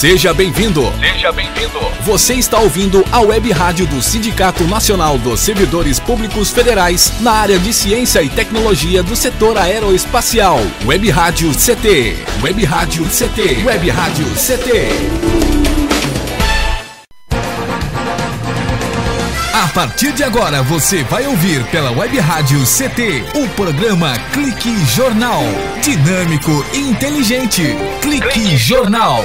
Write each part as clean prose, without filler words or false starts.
Seja bem-vindo. Seja bem-vindo. Você está ouvindo a Web Rádio do Sindicato Nacional dos Servidores Públicos Federais na área de Ciência e Tecnologia do setor aeroespacial. Web Rádio CT. Web Rádio CT. Web Rádio CT. A partir de agora você vai ouvir pela Web Rádio CT o programa Clique Jornal. Dinâmico e inteligente. Clique Jornal.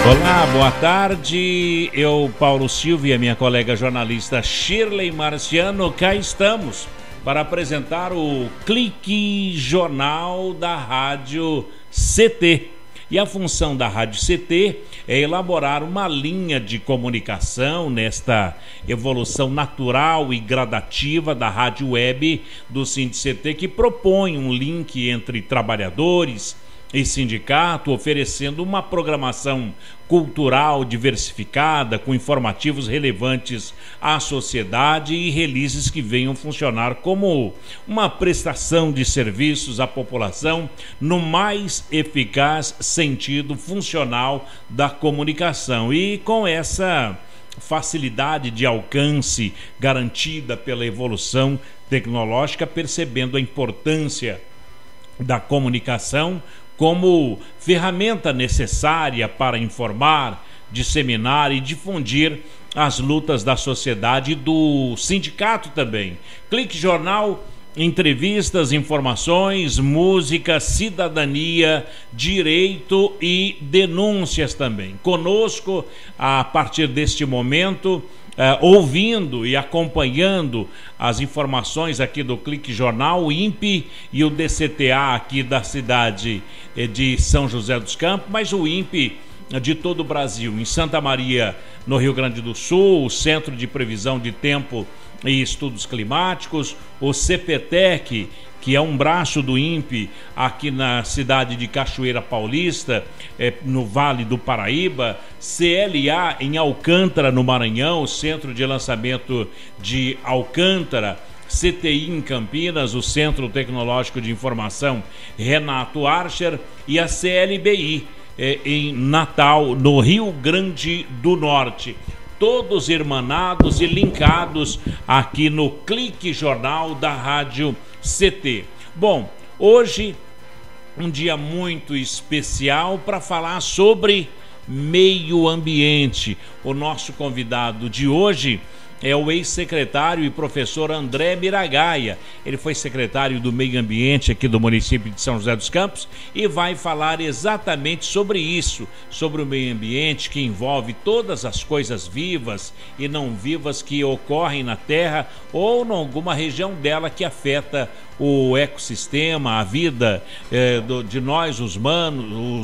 Olá, boa tarde. Eu, Paulo Silva, e a minha colega jornalista Shirley Marciano, cá estamos para apresentar o Clique Jornal da Rádio CT. E a função da Rádio CT é elaborar uma linha de comunicação nesta evolução natural e gradativa da rádio web do SINDI-CT, que propõe um link entre trabalhadores e sindicato, oferecendo uma programação cultural diversificada, com informativos relevantes à sociedade e releases que venham funcionar como uma prestação de serviços à população no mais eficaz sentido funcional da comunicação. E com essa facilidade de alcance garantida pela evolução tecnológica, percebendo a importância da comunicação como ferramenta necessária para informar, disseminar e difundir as lutas da sociedade e do sindicato também. Clique Jornal, entrevistas, informações, música, cidadania, direito e denúncias também. Conosco, a partir deste momento, ouvindo e acompanhando as informações aqui do Clique Jornal, o INPE e o DCTA aqui da cidade de São José dos Campos, mas o INPE de todo o Brasil, em Santa Maria, no Rio Grande do Sul, o Centro de Previsão de Tempo e Estudos Climáticos, o CPTEC, que é um braço do INPE aqui na cidade de Cachoeira Paulista, no Vale do Paraíba, CLA em Alcântara, no Maranhão, o Centro de Lançamento de Alcântara, CTI em Campinas, o Centro Tecnológico de Informação Renato Archer, e a CLBI em Natal, no Rio Grande do Norte. Todos irmanados e linkados aqui no Clique Jornal da Rádio CT. Bom, hoje um dia muito especial para falar sobre meio ambiente. O nosso convidado de hoje é o ex-secretário e professor André Miragaia. Ele foi secretário do Meio Ambiente aqui do município de São José dos Campos e vai falar exatamente sobre isso, sobre o meio ambiente que envolve todas as coisas vivas e não vivas que ocorrem na Terra ou em alguma região dela que afeta o ecossistema, a vida de nós, os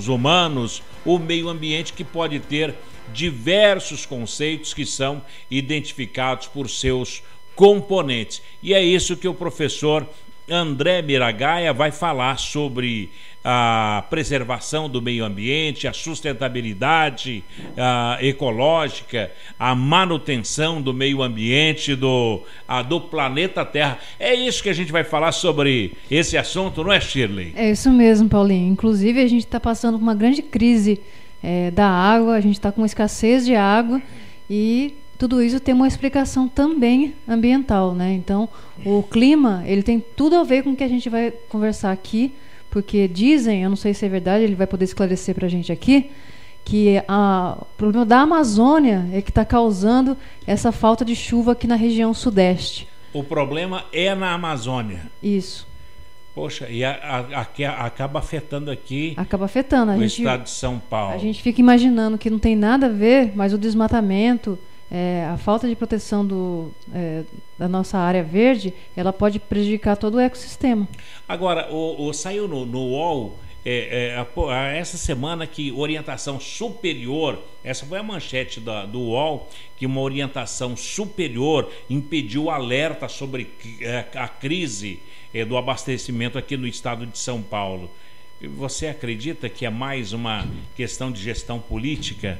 humanos, o meio ambiente, que pode ter diversos conceitos que são identificados por seus componentes. E é isso que o professor André Miragaia vai falar sobre a preservação do meio ambiente, a sustentabilidade ecológica, a manutenção do meio ambiente do planeta Terra. É isso que a gente vai falar sobre esse assunto, não é, Shirley? É isso mesmo, Paulinho. Inclusive, a gente está passando por uma grande crise da água, a gente está com uma escassez de água e tudo isso tem uma explicação também ambiental, né? Então, o clima, ele tem tudo a ver com o que a gente vai conversar aqui, porque dizem, eu não sei se é verdade, ele vai poder esclarecer para a gente aqui, que o problema da Amazônia é que está causando essa falta de chuva aqui na região sudeste. O problema é na Amazônia. Isso. Poxa, e acaba afetando aqui. Acaba afetando. O estado de São Paulo. A gente fica imaginando que não tem nada a ver, mas o desmatamento, a falta de proteção da nossa área verde, ela pode prejudicar todo o ecossistema. Agora, saiu no UOL essa semana que orientação superior, essa foi a manchete do UOL, que uma orientação superior impediu o alerta sobre a crise do abastecimento aqui no estado de São Paulo. Você acredita que é mais uma questão de gestão política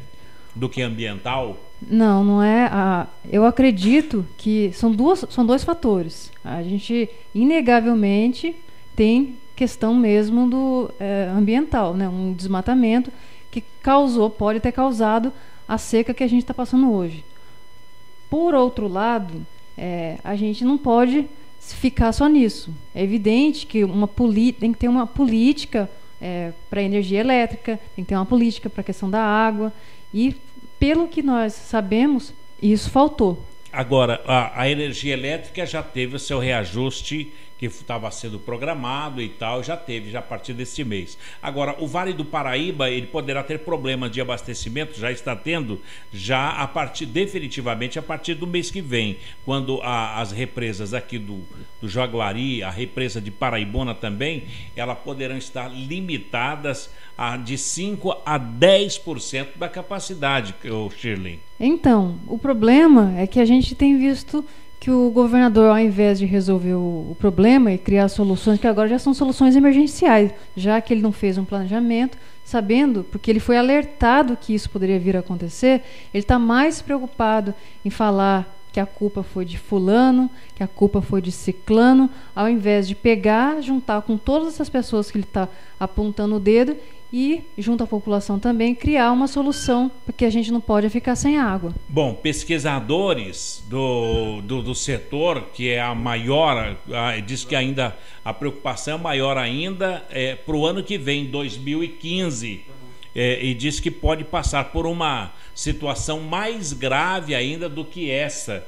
do que ambiental? Não, não é. Eu acredito que são dois fatores. A gente, inegavelmente, tem questão mesmo do ambiental, né? Um desmatamento que pode ter causado a seca que a gente está passando hoje. Por outro lado, a gente não pode ficar só nisso. É evidente que tem que ter uma política para a energia elétrica, tem que ter uma política para a questão da água, e pelo que nós sabemos, isso faltou. Agora, a energia elétrica já teve o seu reajuste que estava sendo programado e tal, já a partir deste mês. Agora, o Vale do Paraíba, ele poderá ter problemas de abastecimento, já está tendo, definitivamente a partir do mês que vem, quando as represas aqui do Jaguari, a represa de Paraibuna também, elas poderão estar limitadas de 5% a 10% da capacidade, Shirley. Então, o problema é que a gente tem visto que o governador, ao invés de resolver o problema e criar soluções, que agora já são soluções emergenciais, já que ele não fez um planejamento, sabendo, porque ele foi alertado que isso poderia vir a acontecer, ele está mais preocupado em falar que a culpa foi de fulano, que a culpa foi de ciclano, ao invés de juntar com todas essas pessoas que ele está apontando o dedo e, junto à população também, criar uma solução, porque a gente não pode ficar sem água. Bom, pesquisadores do setor, que é a maior, diz que ainda a preocupação é maior ainda para o ano que vem, 2015, e diz que pode passar por uma situação mais grave ainda do que essa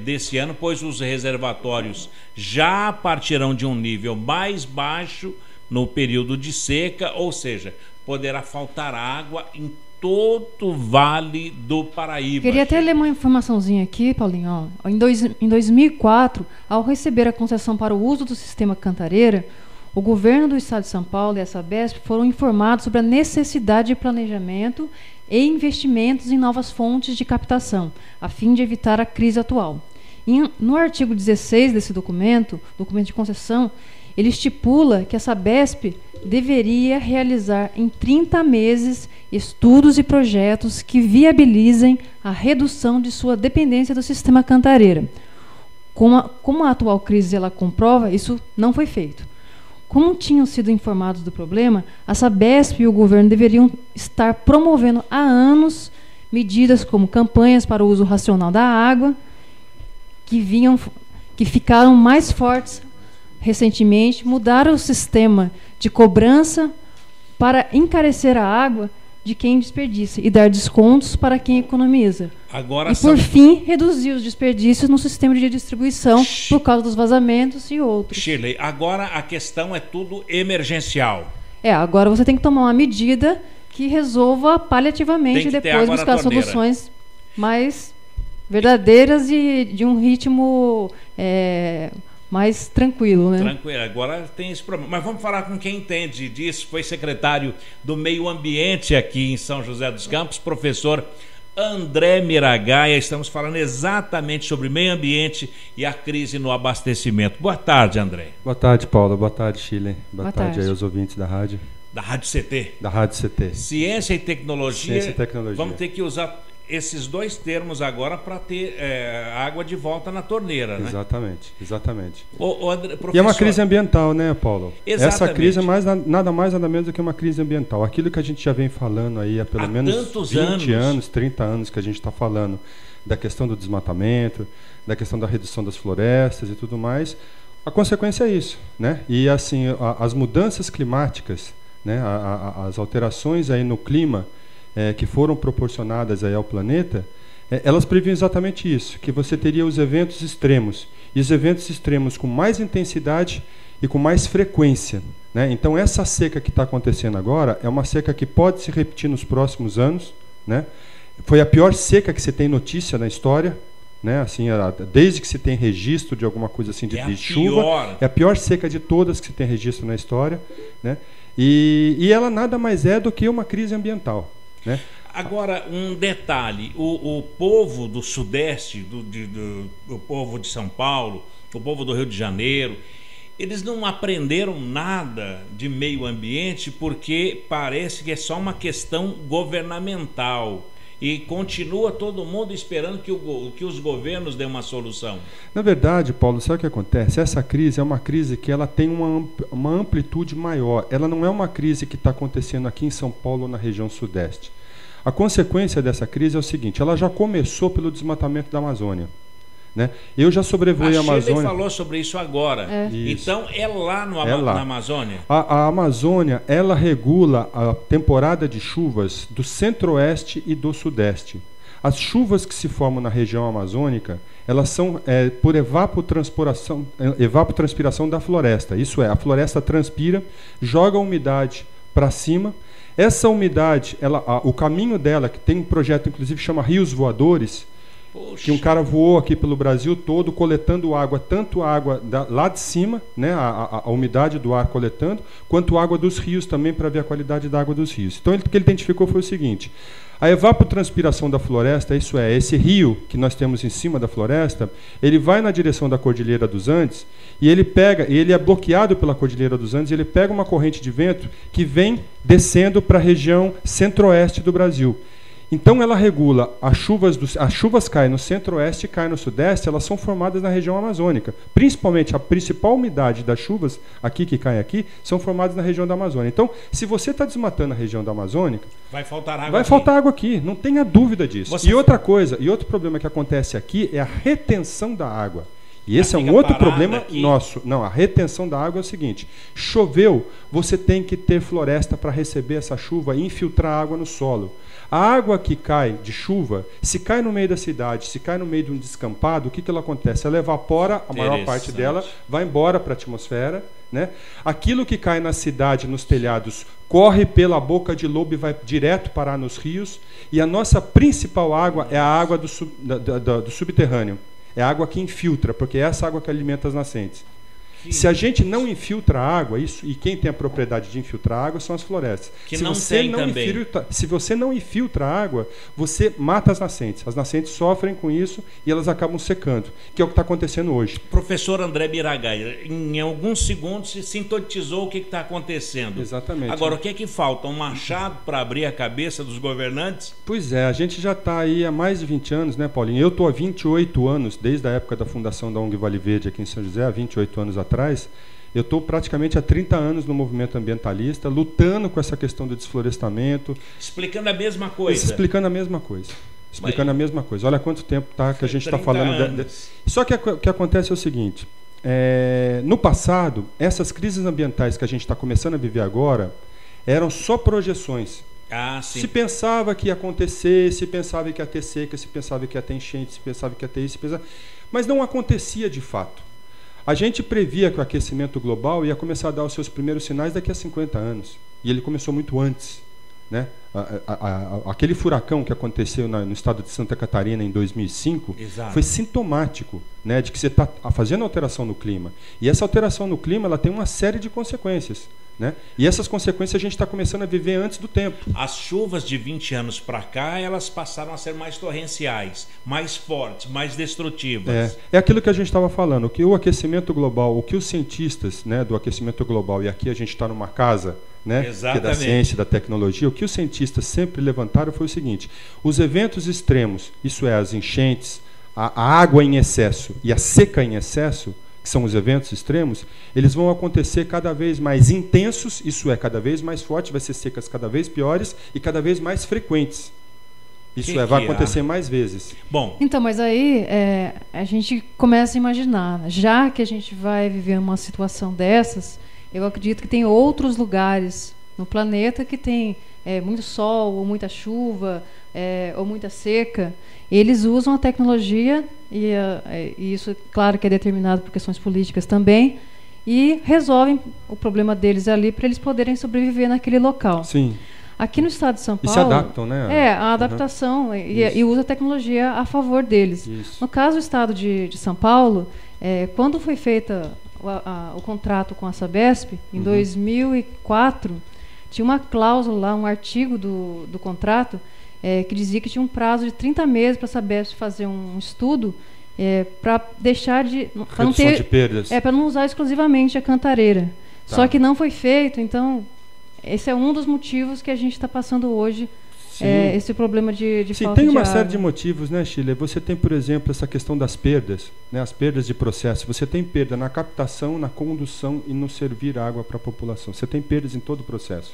desse ano, pois os reservatórios já partirão de um nível mais baixo no período de seca, ou seja, poderá faltar água em todo o Vale do Paraíba. Queria até ler uma informaçãozinha aqui, Paulinho. Em 2004, ao receber a concessão para o uso do sistema Cantareira, o governo do estado de São Paulo e a Sabesp foram informados sobre a necessidade de planejamento e investimentos em novas fontes de captação, a fim de evitar a crise atual. No artigo 16 desse documento de concessão, ele estipula que a Sabesp deveria realizar em 30 meses estudos e projetos que viabilizem a redução de sua dependência do sistema Cantareira. Como a atual crise ela comprova, isso não foi feito. Como tinham sido informados do problema, a Sabesp e o governo deveriam estar promovendo há anos medidas como campanhas para o uso racional da água, que ficaram mais fortes recentemente, mudaram o sistema de cobrança para encarecer a água de quem desperdiça e dar descontos para quem economiza. Por fim, reduzir os desperdícios no sistema de distribuição por causa dos vazamentos e outros. Shirley, agora a questão é tudo emergencial. Agora você tem que tomar uma medida que resolva paliativamente e depois buscar soluções mais verdadeiras e de um ritmo mais tranquilo, né? Tranquilo, agora tem esse problema. Mas vamos falar com quem entende disso. Foi secretário do Meio Ambiente aqui em São José dos Campos, professor André Miragaia. Estamos falando exatamente sobre meio ambiente e a crise no abastecimento. Boa tarde, André. Boa tarde, Paulo. Boa tarde, Shirley. Boa tarde aí aos ouvintes da rádio. Da Rádio CT. Da Rádio CT. Ciência e tecnologia. Ciência e tecnologia. Vamos ter que usar esses dois termos agora para ter água de volta na torneira, né? Exatamente. André, e é uma crise ambiental, né, Paulo? Exatamente. Essa crise é nada mais nada menos do que uma crise ambiental. Aquilo que a gente já vem falando aí há pelo menos 20 anos, 30 anos que a gente está falando da questão do desmatamento, da questão da redução das florestas e tudo mais. A consequência é isso, né? E assim, as mudanças climáticas, né, as alterações aí no clima que foram proporcionadas aí ao planeta, elas previam exatamente isso, que você teria os eventos extremos, e os eventos extremos com mais intensidade e com mais frequência, né? Então essa seca que está acontecendo agora é uma seca que pode se repetir nos próximos anos, né? Foi a pior seca que você tem notícia na história, né? Assim, desde que se tem registro de alguma coisa assim de chuva, é a pior seca de todas que se tem registro na história, né? E ela nada mais é do que uma crise ambiental, né? Agora, um detalhe, o povo do Sudeste, o povo de São Paulo, o povo do Rio de Janeiro, eles não aprenderam nada de meio ambiente porque parece que é só uma questão governamental e continua todo mundo esperando que os governos dêem uma solução. Na verdade, Paulo, sabe o que acontece? Essa crise é uma crise que ela tem uma amplitude maior. Ela não é uma crise que está acontecendo aqui em São Paulo ou na região Sudeste. A consequência dessa crise é o seguinte, ela já começou pelo desmatamento da Amazônia, né? Eu já sobrevoei a Amazônia. Você falou sobre isso agora. Então é lá na Amazônia? A Amazônia, ela regula a temporada de chuvas do centro-oeste e do sudeste. As chuvas que se formam na região amazônica, elas são por evapotranspiração da floresta. Isso é, a floresta transpira, joga a umidade para cima. Essa umidade, o caminho dela, que tem um projeto inclusive chama Rios Voadores, que um cara voou aqui pelo Brasil todo coletando água, tanto água lá de cima, né, a umidade do ar coletando, quanto água dos rios também, para ver a qualidade da água dos rios. Então o que ele identificou foi o seguinte: a evapotranspiração da floresta, isso é, esse rio que nós temos em cima da floresta, ele vai na direção da Cordilheira dos Andes e ele é bloqueado pela Cordilheira dos Andes, ele pega uma corrente de vento que vem descendo para a região centro-oeste do Brasil. Então ela regula, as chuvas caem no centro-oeste e caem no sudeste, elas são formadas na região amazônica. Principalmente a principal umidade das chuvas aqui que caem aqui são formadas na região da Amazônia. Então, se você está desmatando a região da Amazônica, vai faltar água. Vai faltar água aqui, não tenha dúvida disso. E outra coisa, outro problema que acontece aqui é a retenção da água. E esse é um outro problema nosso. Não, a retenção da água é o seguinte: choveu, você tem que ter floresta para receber essa chuva e infiltrar água no solo. A água que cai de chuva, se cai no meio da cidade, se cai no meio de um descampado, o que ela acontece? Ela evapora, a maior parte dela vai embora para a atmosfera, né? Aquilo que cai na cidade, nos telhados, corre pela boca de lobo e vai direto parar nos rios. E a nossa principal água é a água do subterrâneo. É a água que infiltra, porque é essa água que alimenta as nascentes. Se a gente não infiltra a água, e quem tem a propriedade de infiltrar a água são as florestas. Se você não infiltra a água, você mata as nascentes. As nascentes sofrem com isso e elas acabam secando, que é o que está acontecendo hoje. Professor André Biragaia, em alguns segundos se sintetizou o que está acontecendo. Exatamente. Agora, o que é que falta? Um machado para abrir a cabeça dos governantes? Pois é, a gente já está aí há mais de 20 anos, né, Paulinho? Eu estou há 28 anos, desde a época da fundação da ONG Vale Verde aqui em São José, há 28 anos atrás. Eu estou praticamente há 30 anos no movimento ambientalista, lutando com essa questão do desflorestamento. Explicando a mesma coisa. Explicando a mesma coisa. Olha quanto tempo que a gente está falando. Só que o que acontece é o seguinte: no passado, essas crises ambientais que a gente está começando a viver agora eram só projeções. Se pensava que ia acontecer, se pensava que ia ter seca, se pensava que ia ter enchente, se pensava que ia ter isso, mas não acontecia de fato. A gente previa que o aquecimento global ia começar a dar os seus primeiros sinais daqui a 50 anos. E ele começou muito antes, né? Aquele furacão que aconteceu no estado de Santa Catarina em 2005 foi sintomático, né, de que você está fazendo alteração no clima. E essa alteração no clima ela tem uma série de consequências, né? E essas consequências a gente está começando a viver antes do tempo. As chuvas de 20 anos para cá, elas passaram a ser mais torrenciais, mais fortes, mais destrutivas. É aquilo que a gente estava falando, que o aquecimento global, o que os cientistas, né, do aquecimento global, e aqui a gente está numa casa, né, que é da ciência, da tecnologia, o que os cientistas sempre levantaram foi o seguinte: os eventos extremos, isso é, as enchentes, a água em excesso e a seca em excesso, que são os eventos extremos, eles vão acontecer cada vez mais intensos, isso é, cada vez mais forte, vai ser secas cada vez piores e cada vez mais frequentes. Isso vai acontecer mais vezes. Bom. Então, mas aí a gente começa a imaginar, já que a gente vai viver uma situação dessas, eu acredito que tem outros lugares no planeta que tem muito sol, ou muita chuva, ou muita seca. Eles usam a tecnologia, e isso, claro, que é determinado por questões políticas também, e resolvem o problema deles ali para eles poderem sobreviver naquele local. Sim. Aqui no estado de São Paulo... E se adaptam, né? A adaptação, e usa a tecnologia a favor deles. Isso. No caso do estado de São Paulo, quando foi feita o contrato com a Sabesp, em 2004, tinha uma cláusula lá, um artigo do contrato, que dizia que tinha um prazo de 30 meses para a Sabesp fazer um estudo para deixar de... Para não ter, de perdas. para não usar exclusivamente a cantareira. Tá. Só que não foi feito, então esse é um dos motivos que a gente está passando hoje, esse problema de falta de água. Sim, tem uma série de motivos, né, Sheila? Você tem, por exemplo, essa questão das perdas, né, as perdas de processo. Você tem perda na captação, na condução e no servir água para a população. Você tem perdas em todo o processo.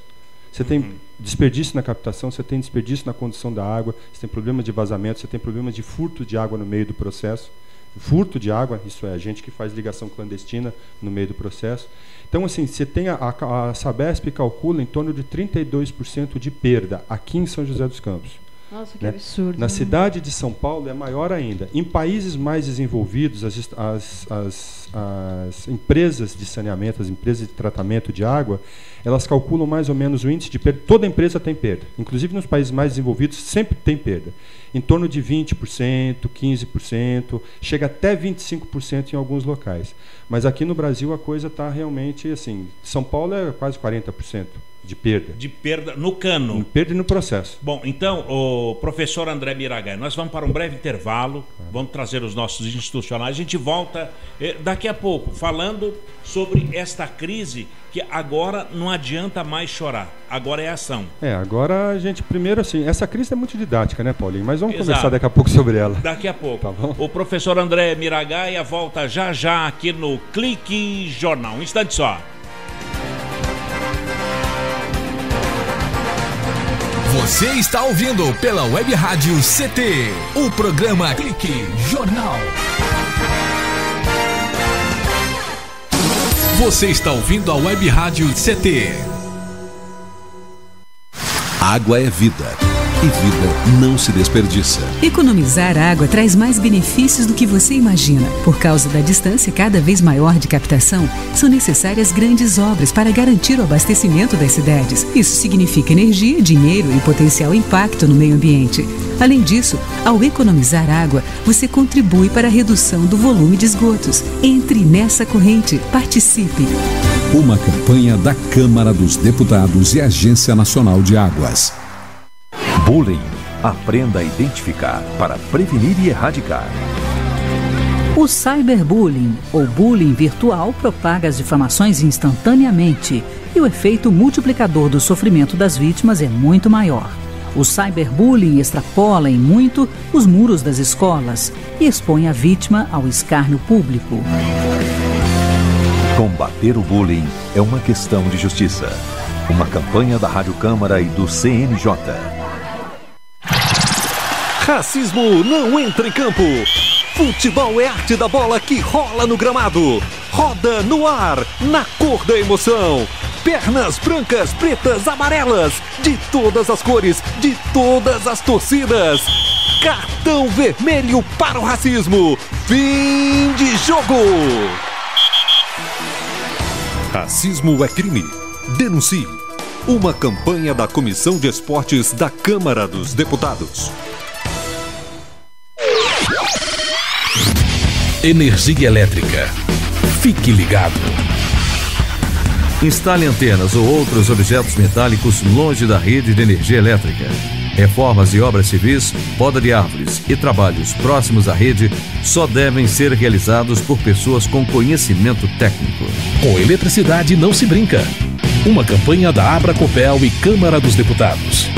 Você tem desperdício na captação, você tem desperdício na condução da água, você tem problema de vazamento, você tem problema de furto de água no meio do processo. Furto de água, isso é, a gente que faz ligação clandestina no meio do processo. Então, assim, você tem a Sabesp calcula em torno de 32% de perda aqui em São José dos Campos. Nossa, que absurdo. Na cidade de São Paulo é maior ainda. Em países mais desenvolvidos, as empresas de saneamento, as empresas de tratamento de água, elas calculam mais ou menos o índice de perda. Toda empresa tem perda. Inclusive nos países mais desenvolvidos sempre tem perda. Em torno de 20%, 15%, chega até 25% em alguns locais. Mas aqui no Brasil a coisa está realmente assim. São Paulo é quase 40%. De perda. De perda no cano. De perda e no processo. Bom, então, o professor André Miragaia, nós vamos para um breve intervalo, vamos trazer os nossos institucionais, a gente volta daqui a pouco, falando sobre esta crise que agora não adianta mais chorar, agora é ação. Agora a gente, primeiro assim, essa crise é muito didática, né, Paulinho? Mas vamos conversar daqui a pouco sobre ela. Daqui a pouco. Tá bom? O professor André Miragaia volta já aqui no Clique Jornal. Um instante só. Você está ouvindo pela Web Rádio CT, o programa Clique Jornal. Você está ouvindo a Web Rádio CT. Água é vida. E vida não se desperdiça. Economizar água traz mais benefícios do que você imagina. Por causa da distância cada vez maior de captação, são necessárias grandes obras para garantir o abastecimento das cidades. Isso significa energia, dinheiro e potencial impacto no meio ambiente. Além disso, ao economizar água, você contribui para a redução do volume de esgotos. Entre nessa corrente, participe. Uma campanha da Câmara dos Deputados e Agência Nacional de Águas. Bullying. Aprenda a identificar para prevenir e erradicar. O cyberbullying, ou bullying virtual, propaga as difamações instantaneamente e o efeito multiplicador do sofrimento das vítimas é muito maior. O cyberbullying extrapola em muito os muros das escolas e expõe a vítima ao escárnio público. Combater o bullying é uma questão de justiça. Uma campanha da Rádio Câmara e do CNJ. Racismo não entra em campo. Futebol é arte da bola que rola no gramado. Roda no ar, na cor da emoção. Pernas brancas, pretas, amarelas. De todas as cores, de todas as torcidas. Cartão vermelho para o racismo. Fim de jogo. Racismo é crime. Denuncie. Uma campanha da Comissão de Esportes da Câmara dos Deputados. Energia elétrica. Fique ligado. Instale antenas ou outros objetos metálicos longe da rede de energia elétrica. Reformas e obras civis, poda de árvores e trabalhos próximos à rede só devem ser realizados por pessoas com conhecimento técnico. Com eletricidade não se brinca. Uma campanha da Abracopel e Câmara dos Deputados.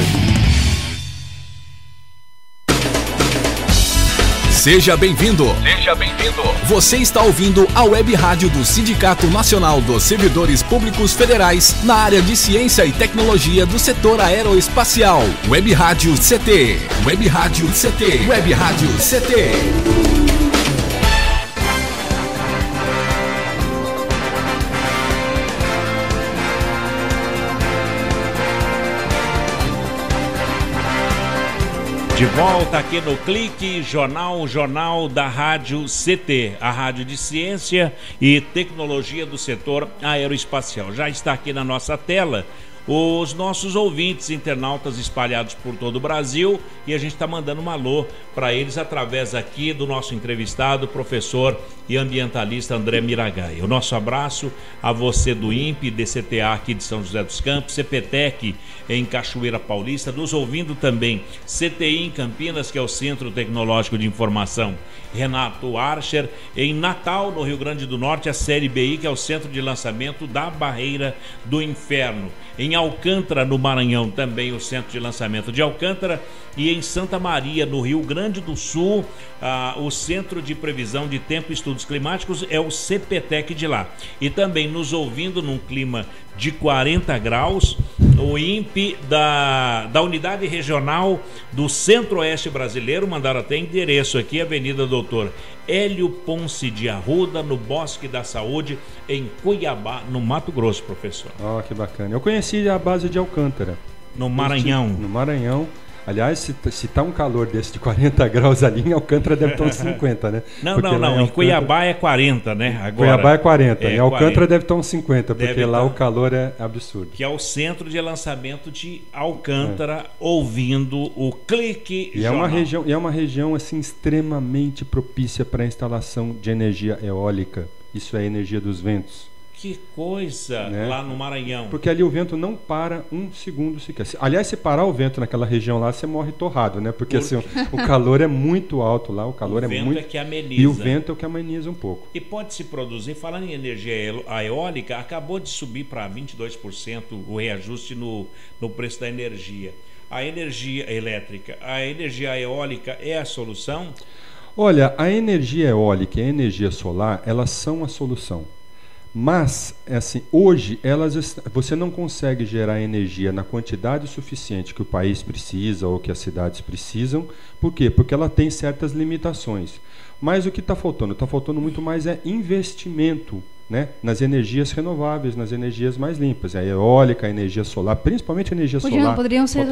Seja bem-vindo. Seja bem-vindo. Você está ouvindo a Web Rádio do Sindicato Nacional dos Servidores Públicos Federais na área de Ciência e Tecnologia do setor aeroespacial. Web Rádio CT. Web Rádio CT. Web Rádio CT. De volta aqui no Clique Jornal, jornal da Rádio CT, a rádio de ciência e tecnologia do setor aeroespacial. Já está aqui na nossa tela os nossos ouvintes, internautas espalhados por todo o Brasil, e a gente está mandando um alô para eles através aqui do nosso entrevistado, professor e ambientalista André Miragai. O nosso abraço a você do INPE, DCTA aqui de São José dos Campos, CPTEC em Cachoeira Paulista, nos ouvindo também CTI em Campinas, que é o Centro Tecnológico de Informação Renato Archer, em Natal, no Rio Grande do Norte, a Série BI, que é o Centro de Lançamento da Barreira do Inferno. Em Alcântara, no Maranhão, também o Centro de Lançamento de Alcântara. E em Santa Maria, no Rio Grande do Sul, o Centro de Previsão de Tempo e Estudos Climáticos é o CPTEC de lá. E também nos ouvindo num clima de 40 graus, o INPE da Unidade Regional do Centro-Oeste Brasileiro, mandaram até endereço aqui, Avenida Doutor Hélio Ponce de Arruda, no Bosque da Saúde, em Cuiabá, no Mato Grosso, professor. Que bacana. Eu conheci a base de Alcântara. No Maranhão. No Maranhão. Aliás, se tá um calor desse de 40 graus ali, em Alcântara deve estar uns 50, né? Não. Em Cuiabá é 40, né? Agora, Cuiabá é 40. Em Alcântara 40. Deve estar uns 50, porque lá o calor é absurdo. Que é o centro de lançamento de Alcântara, ouvindo o Clique Jornal. É uma região assim, extremamente propícia para a instalação de energia eólica. Isso é a energia dos ventos. Que coisa, né? Lá no Maranhão. Porque ali o vento não para um segundo sequer. Aliás, se parar o vento naquela região lá, você morre torrado, né? Porque assim, o calor é muito alto lá, o calor é muito... O vento é que ameniza. E o vento é o que ameniza um pouco. E pode se produzir, falando em energia eólica, acabou de subir para 22% o reajuste no preço da energia. A energia elétrica, a energia eólica é a solução? Olha, a energia eólica e a energia solar, elas são a solução. Mas, assim, hoje você não consegue gerar energia na quantidade suficiente que o país precisa ou que as cidades precisam. Por quê? Porque ela tem certas limitações. Mas o que está faltando? Está faltando muito mais investimento, né, nas energias renováveis, nas energias mais limpas. A eólica, a energia solar, principalmente a energia solar. Poderiam ser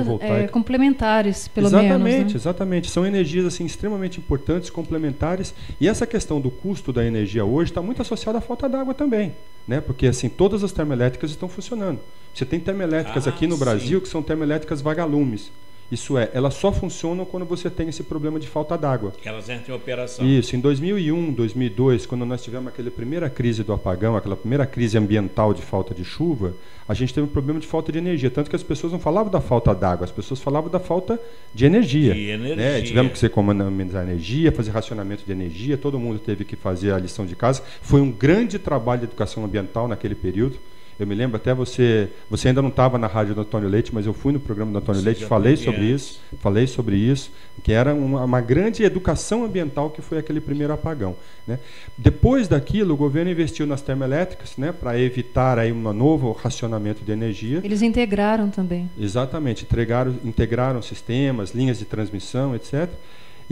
complementares, pelo menos. Né? Exatamente. São energias assim, extremamente importantes, complementares. E essa questão do custo da energia hoje está muito associada à falta d'água também. Né? Porque assim, todas as termoelétricas estão funcionando. Você tem termoelétricas aqui no Brasil que são termoelétricas vagalumes. Isso é, elas só funcionam quando você tem esse problema de falta d'água. Elas entram em operação. Isso, em 2001, 2002, quando nós tivemos aquela primeira crise do apagão, aquela primeira crise ambiental de falta de chuva, a gente teve um problema de falta de energia. Tanto que as pessoas não falavam da falta d'água, as pessoas falavam da falta de energia. Né? Tivemos que ser economizar energia, fazer racionamento de energia, todo mundo teve que fazer a lição de casa. Foi um grande trabalho de educação ambiental naquele período. Eu me lembro até você ainda não estava na rádio do Antônio Leite, mas eu fui no programa do Antônio Leite, falei sobre isso, que era uma grande educação ambiental que foi aquele primeiro apagão. Né? Depois daquilo, o governo investiu nas termoelétricas, né, para evitar aí um novo racionamento de energia. Eles integraram também. Exatamente, integraram sistemas, linhas de transmissão, etc.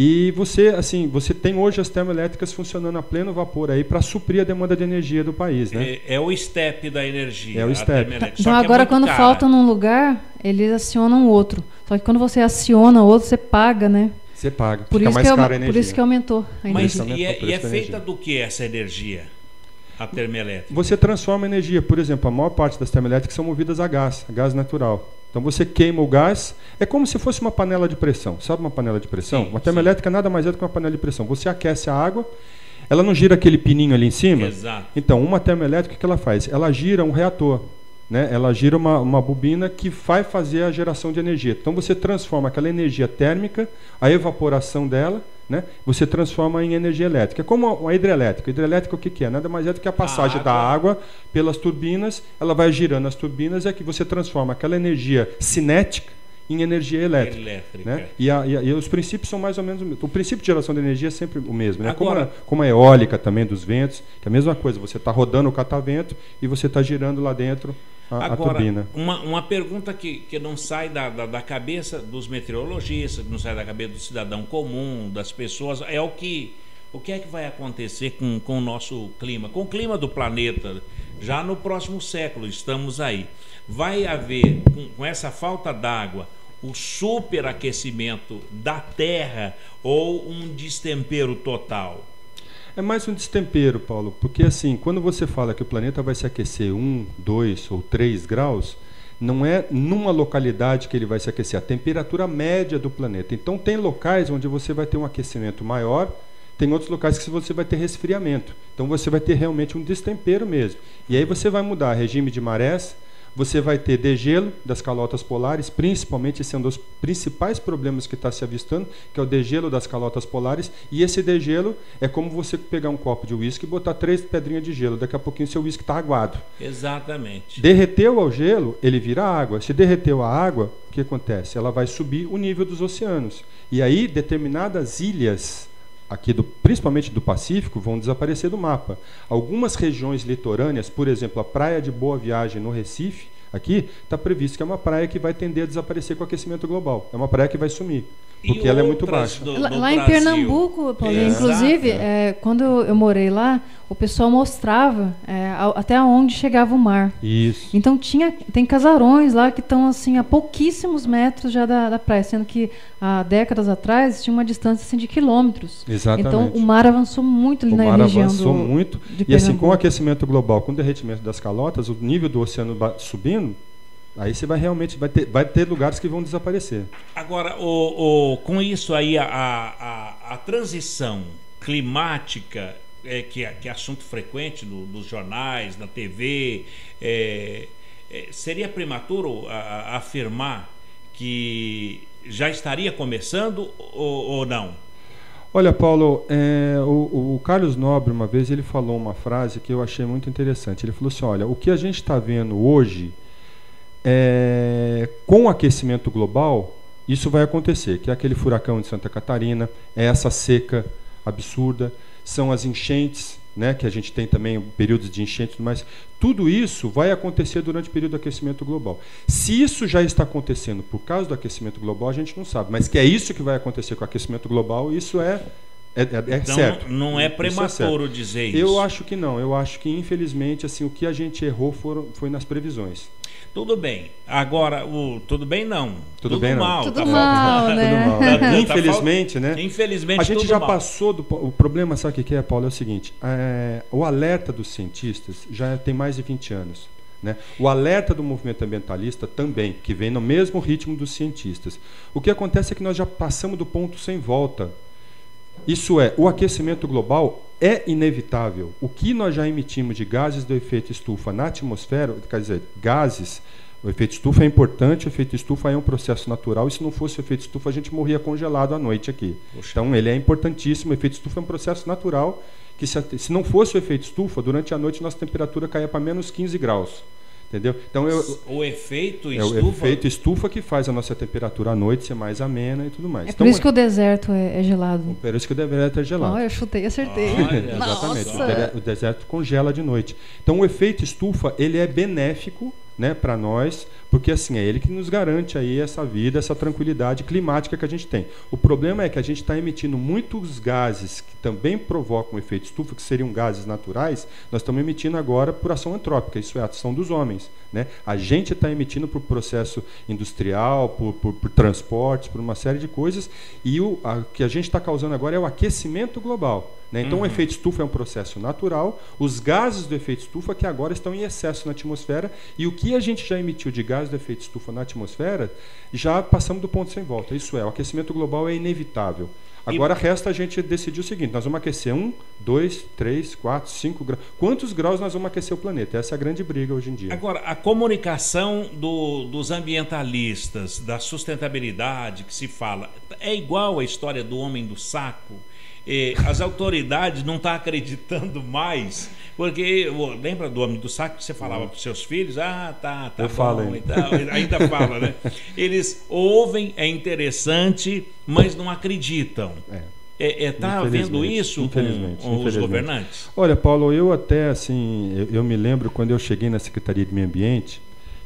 E você tem hoje as termoelétricas funcionando a pleno vapor aí para suprir a demanda de energia do país, né? É o step da energia. É o step. Então agora quando falta num lugar, eles acionam o outro. Só que quando você aciona o outro, você paga, né? Você paga. Fica mais cara a energia. Por isso que aumentou a energia. Mas é feita do que essa energia? A termoelétrica? Você transforma a energia. Por exemplo, a maior parte das termoelétricas são movidas a gás natural. Então você queima o gás, é como se fosse uma panela de pressão. Sabe uma panela de pressão? Sim, uma termoelétrica nada mais é do que uma panela de pressão. Você aquece a água, ela não gira aquele pininho ali em cima? Exato. Então, uma termoelétrica, o que ela faz? Ela gira um reator. Né? Ela gira uma bobina que vai fazer a geração de energia. Então você transforma aquela energia térmica, a evaporação dela, né? Você transforma em energia elétrica. É como a hidrelétrica. A hidrelétrica o que é? Nada mais é do que a passagem da água pelas turbinas, ela vai girando as turbinas e aqui você transforma aquela energia cinética em energia elétrica. Né? E os princípios são mais ou menos o mesmo. O princípio de geração de energia é sempre o mesmo. Né? Como a eólica também dos ventos, que é a mesma coisa. Você está rodando o catavento e você está girando lá dentro a turbina. Uma pergunta que não sai da cabeça dos meteorologistas, não sai da cabeça do cidadão comum, das pessoas, é o que é que vai acontecer com o nosso clima, com o clima do planeta, já no próximo século, estamos aí. Vai haver, com essa falta d'água, o superaquecimento da Terra ou um destempero total? É mais um destempero, Paulo, porque assim, quando você fala que o planeta vai se aquecer 1, 2 ou 3 graus, Não é numa localidade que ele vai se aquecer, a temperatura média do planeta. Então tem locais onde você vai ter um aquecimento maior, tem outros locais que você vai ter resfriamento. Então você vai ter realmente um destempero mesmo. E aí você vai mudar regime de marés, você vai ter degelo das calotas polares, principalmente esse é um dos principais problemas que está se avistando, que é o degelo das calotas polares, e esse degelo é como você pegar um copo de uísque e botar 3 pedrinhas de gelo, daqui a pouquinho seu uísque está aguado. Exatamente. Derreteu o gelo, ele vira água. Se derreteu a água, o que acontece? Ela vai subir o nível dos oceanos. E aí determinadas ilhas aqui principalmente do Pacífico, vão desaparecer do mapa. Algumas regiões litorâneas, por exemplo, a praia de Boa Viagem no Recife, aqui está previsto que é uma praia que vai tender a desaparecer com o aquecimento global. É uma praia que vai sumir, porque ela é muito baixa. Lá em Pernambuco, Paulinho, inclusive, quando eu morei lá, o pessoal mostrava até onde chegava o mar. Isso. Então tem casarões lá que estão assim, a pouquíssimos metros já da praia, sendo que há décadas atrás tinha uma distância assim, de quilômetros. Exatamente. Então o mar avançou muito ali na região. O mar avançou muito. E assim, com o aquecimento global, com o derretimento das calotas, o nível do oceano subindo, aí você vai ter lugares que vão desaparecer. Agora, com isso aí, a transição climática, que é assunto frequente nos jornais, na TV, seria prematuro afirmar que já estaria começando ou não? Olha, Paulo, o Carlos Nobre, uma vez, ele falou uma frase que eu achei muito interessante. Ele falou assim, olha, o que a gente está vendo hoje, com o aquecimento global, isso vai acontecer, que é aquele furacão de Santa Catarina, é essa seca absurda, são as enchentes, né, que a gente tem também períodos de enchentes, mas tudo isso vai acontecer durante o período do aquecimento global. Se isso já está acontecendo por causa do aquecimento global, a gente não sabe, mas que é isso que vai acontecer com o aquecimento global, isso é então, certo. Não é prematuro dizer isso. Eu acho que não. Eu acho que, infelizmente, assim, o que a gente errou foi nas previsões. Tudo bem. Agora, tudo bem não. Tudo bem mal. Tudo mal, né? Tudo mal. Infelizmente, né? Infelizmente, a gente tudo já mal. passou o problema, sabe o que é, Paulo? É o seguinte, o alerta dos cientistas já tem mais de 20 anos. Né? O alerta do movimento ambientalista também, que vem no mesmo ritmo dos cientistas. O que acontece é que nós já passamos do ponto sem volta. Isso é, o aquecimento global é inevitável. O que nós já emitimos de gases do efeito estufa na atmosfera, quer dizer, gases, o efeito estufa é importante, o efeito estufa é um processo natural, e se não fosse o efeito estufa, a gente morria congelado à noite aqui. Poxa. Então, ele é importantíssimo, o efeito estufa é um processo natural, que se não fosse o efeito estufa, durante a noite nossa temperatura caía para menos 15 graus. Entendeu? Então, o efeito estufa... É o efeito estufa que faz a nossa temperatura à noite ser mais amena e tudo mais. Por isso que o deserto é gelado. Por isso que o deserto é gelado. Eu chutei, acertei. Exatamente. O deserto congela de noite. Então, o efeito estufa, ele é benéfico, né, para nós, porque assim é ele que nos garante aí essa vida, essa tranquilidade climática que a gente tem. O problema é que a gente está emitindo muitos gases que também provocam o efeito estufa, que seriam gases naturais, nós estamos emitindo agora por ação antrópica, isso é a ação dos homens. Né? A gente está emitindo por processo industrial, por transportes, por uma série de coisas, e o que a gente está causando agora é o aquecimento global. Né? Então, o efeito estufa é um processo natural, os gases do efeito estufa que agora estão em excesso na atmosfera, e o que a gente já emitiu de gás do efeito estufa na atmosfera, já passamos do ponto sem volta. Isso é, o aquecimento global é inevitável. Agora resta a gente decidir o seguinte, nós vamos aquecer 1, 2, 3, 4, 5 graus. Quantos graus nós vamos aquecer o planeta? Essa é a grande briga hoje em dia. Agora, a comunicação dos ambientalistas, da sustentabilidade que se fala, é igual à história do homem do saco? As autoridades não estão acreditando mais, porque lembra do homem do saco que você falava para os seus filhos? Tá eu bom falo e tal, ainda fala, né? Eles ouvem, é interessante, mas não acreditam. Está havendo isso com os governantes? Olha, Paulo, eu até assim, eu me lembro quando eu cheguei na Secretaria de Meio Ambiente,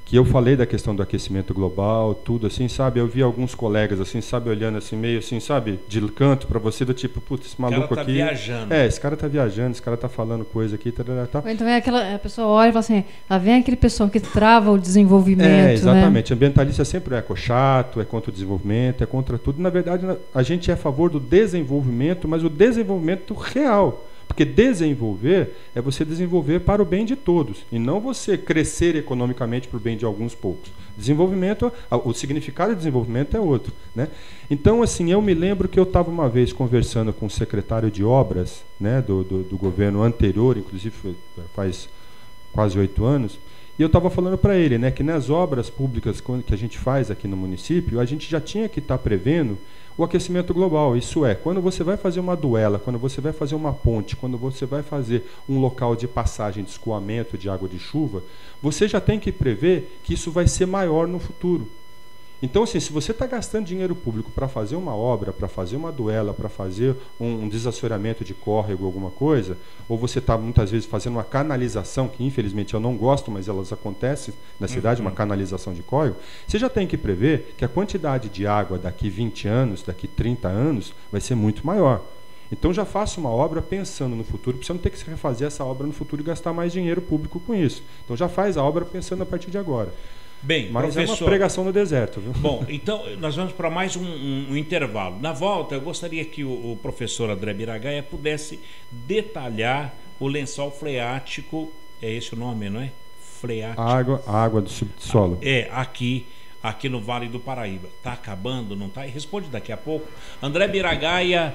que eu falei da questão do aquecimento global, tudo assim, sabe? Eu vi alguns colegas assim, sabe, olhando assim, meio assim, sabe, de canto para você, do tipo, putz, esse maluco aqui... viajando. Esse cara tá viajando, esse cara tá falando coisa aqui, tá. Então a pessoa olha e fala assim, lá vem aquele pessoal que trava o desenvolvimento, exatamente. Né? Ambientalista sempre é eco-chato, é contra o desenvolvimento, é contra tudo. Na verdade, a gente é a favor do desenvolvimento, mas o desenvolvimento real. Porque desenvolver é você desenvolver para o bem de todos, e não você crescer economicamente para o bem de alguns poucos. Desenvolvimento, o significado de desenvolvimento é outro, né? Então, assim, eu me lembro que eu estava uma vez conversando com o secretário de obras, né, do governo anterior, inclusive faz quase 8 anos, e eu estava falando para ele, né, que nas obras públicas que a gente faz aqui no município, a gente já tinha que estar prevendo o aquecimento global. Isso é, quando você vai fazer uma duela, quando você vai fazer uma ponte, quando você vai fazer um local de passagem, de escoamento de água de chuva, você já tem que prever que isso vai ser maior no futuro. Então, assim, se você está gastando dinheiro público para fazer uma obra, para fazer uma duela, para fazer um desassoreamento de córrego, alguma coisa, ou você está muitas vezes fazendo uma canalização, que infelizmente eu não gosto, mas elas acontecem na cidade, uma canalização de córrego, você já tem que prever que a quantidade de água daqui 20 anos, daqui 30 anos, vai ser muito maior. Então já faça uma obra pensando no futuro, para você não ter que refazer essa obra no futuro e gastar mais dinheiro público com isso. Então já faz a obra pensando a partir de agora. Bem, mas professor, é uma pregação no deserto, viu? Bom, então nós vamos para mais um intervalo. Na volta, eu gostaria que o professor André Biragaia pudesse detalhar o lençol freático, é esse o nome, não é? Freático. A água do subsolo. Aqui no Vale do Paraíba. Está acabando, não está? Responde daqui a pouco. André Biragaia,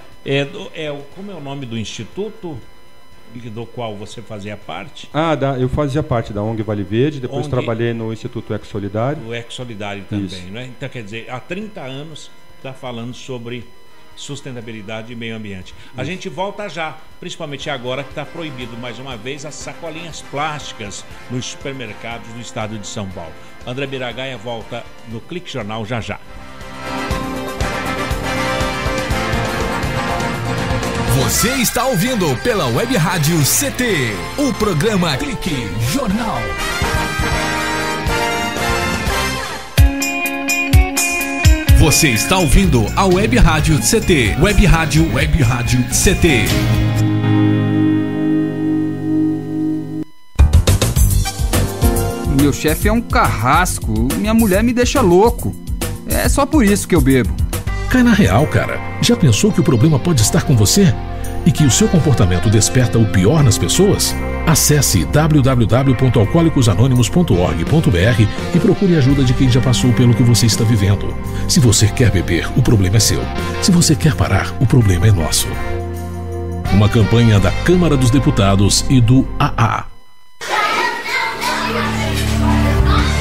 como é o nome do instituto do qual você fazia parte? Eu fazia parte da ONG Vale Verde, depois trabalhei no Instituto Eco Solidário. O Eco Solidário também, né? Então, quer dizer, há 30 anos está falando sobre sustentabilidade e meio ambiente. A gente volta já, principalmente agora que está proibido mais uma vez as sacolinhas plásticas nos supermercados do estado de São Paulo. André Biragaia volta no Clique Jornal já já. Você está ouvindo pela Web Rádio CT, o programa Clique Jornal. Você está ouvindo a Web Rádio CT, Web Rádio CT. Meu chefe é um carrasco, minha mulher me deixa louco. É só por isso que eu bebo. Cai na real, cara. Já pensou que o problema pode estar com você? E que o seu comportamento desperta o pior nas pessoas? Acesse www.alcoolicosanonimos.org.br e procure ajuda de quem já passou pelo que você está vivendo. Se você quer beber, o problema é seu. Se você quer parar, o problema é nosso. Uma campanha da Câmara dos Deputados e do AA.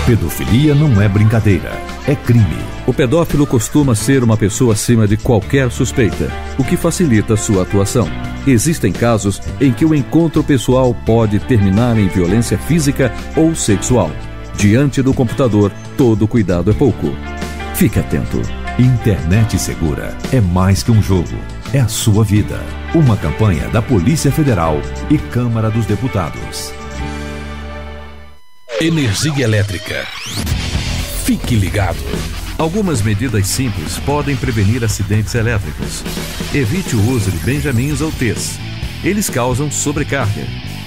Pedofilia não é brincadeira, é crime. O pedófilo costuma ser uma pessoa acima de qualquer suspeita, o que facilita sua atuação. Existem casos em que o encontro pessoal pode terminar em violência física ou sexual. Diante do computador, todo cuidado é pouco. Fique atento. Internet segura é mais que um jogo, é a sua vida. Uma campanha da Polícia Federal e Câmara dos Deputados. Energia elétrica. Fique ligado. Algumas medidas simples podem prevenir acidentes elétricos. Evite o uso de benjamins ou T's. Eles causam sobrecarga.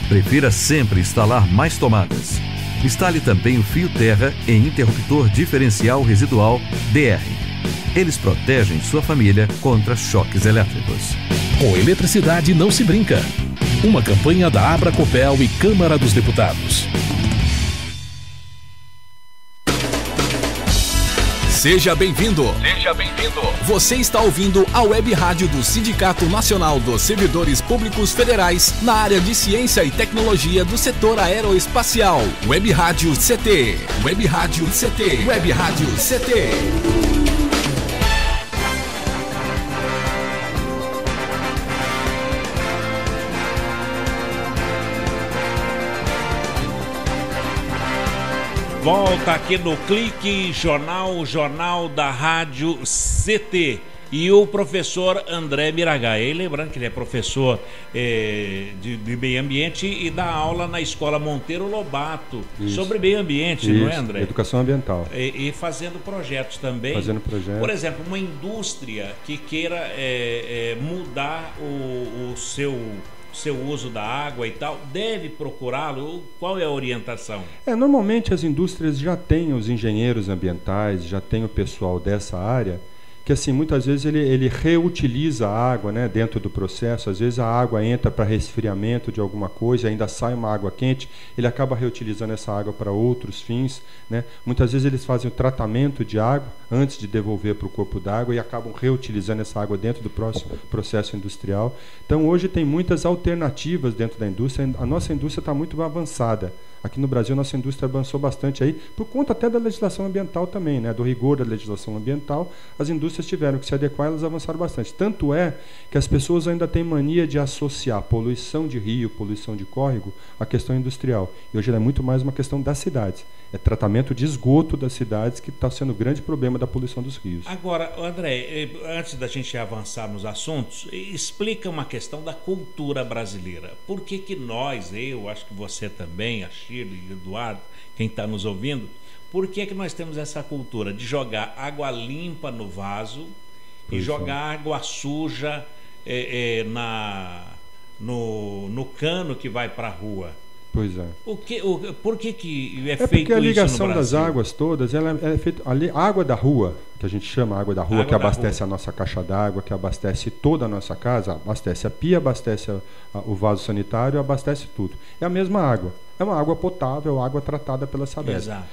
Prefira sempre instalar mais tomadas. Instale também o fio terra em interruptor diferencial residual DR. Eles protegem sua família contra choques elétricos. Com eletricidade não se brinca. Uma campanha da Abracopel e Câmara dos Deputados. Seja bem-vindo. Seja bem-vindo. Você está ouvindo a Web Rádio do Sindicato Nacional dos Servidores Públicos Federais na área de Ciência e Tecnologia do setor aeroespacial. Web Rádio CT. Web Rádio CT. Web Rádio CT. Volta aqui no Clique Jornal, o jornal da Rádio CT. E o professor André Biragaia. E lembrando que ele é professor de meio ambiente e dá aula na Escola Monteiro Lobato. Isso. Sobre meio ambiente, não é, André? Educação ambiental. E fazendo projetos também. Fazendo projetos. Por exemplo, uma indústria que queira mudar o seu uso da água e tal, deve procurá-lo? Qual é a orientação? Normalmente as indústrias já têm os engenheiros ambientais, já tem o pessoal dessa área que assim, muitas vezes ele reutiliza a água, né, dentro do processo. Às vezes a água entra para resfriamento de alguma coisa, ainda sai uma água quente, ele acaba reutilizando essa água para outros fins, né? Muitas vezes eles fazem o tratamento de água antes de devolver para o corpo d'água e acabam reutilizando essa água dentro do processo industrial. Então hoje tem muitas alternativas dentro da indústria. A nossa indústria está muito avançada. Aqui no Brasil, nossa indústria avançou bastante aí, por conta até da legislação ambiental também, né? Do rigor da legislação ambiental, as indústrias tiveram que se adequar e elas avançaram bastante. Tanto é que as pessoas ainda têm mania de associar poluição de rio, poluição de córrego à questão industrial. E hoje ela é muito mais uma questão das cidades. É tratamento de esgoto das cidades que está sendo o grande problema da poluição dos rios. Agora, André, antes da gente avançar nos assuntos, explica uma questão da cultura brasileira. Por que nós, eu acho que você também, a Shirley, Eduardo, quem está nos ouvindo, por que nós temos essa cultura de jogar água limpa no vaso e jogar água suja no cano que vai para a rua? Pois é. Por que é feito isso no Brasil? Porque a ligação das águas todas, ela é feita. A água da rua, que a gente chama água da rua, que abastece a nossa caixa d'água, que abastece toda a nossa casa, abastece a pia, abastece o vaso sanitário, abastece tudo. É a mesma água. É uma água potável, água tratada pela Sabesp. Exato.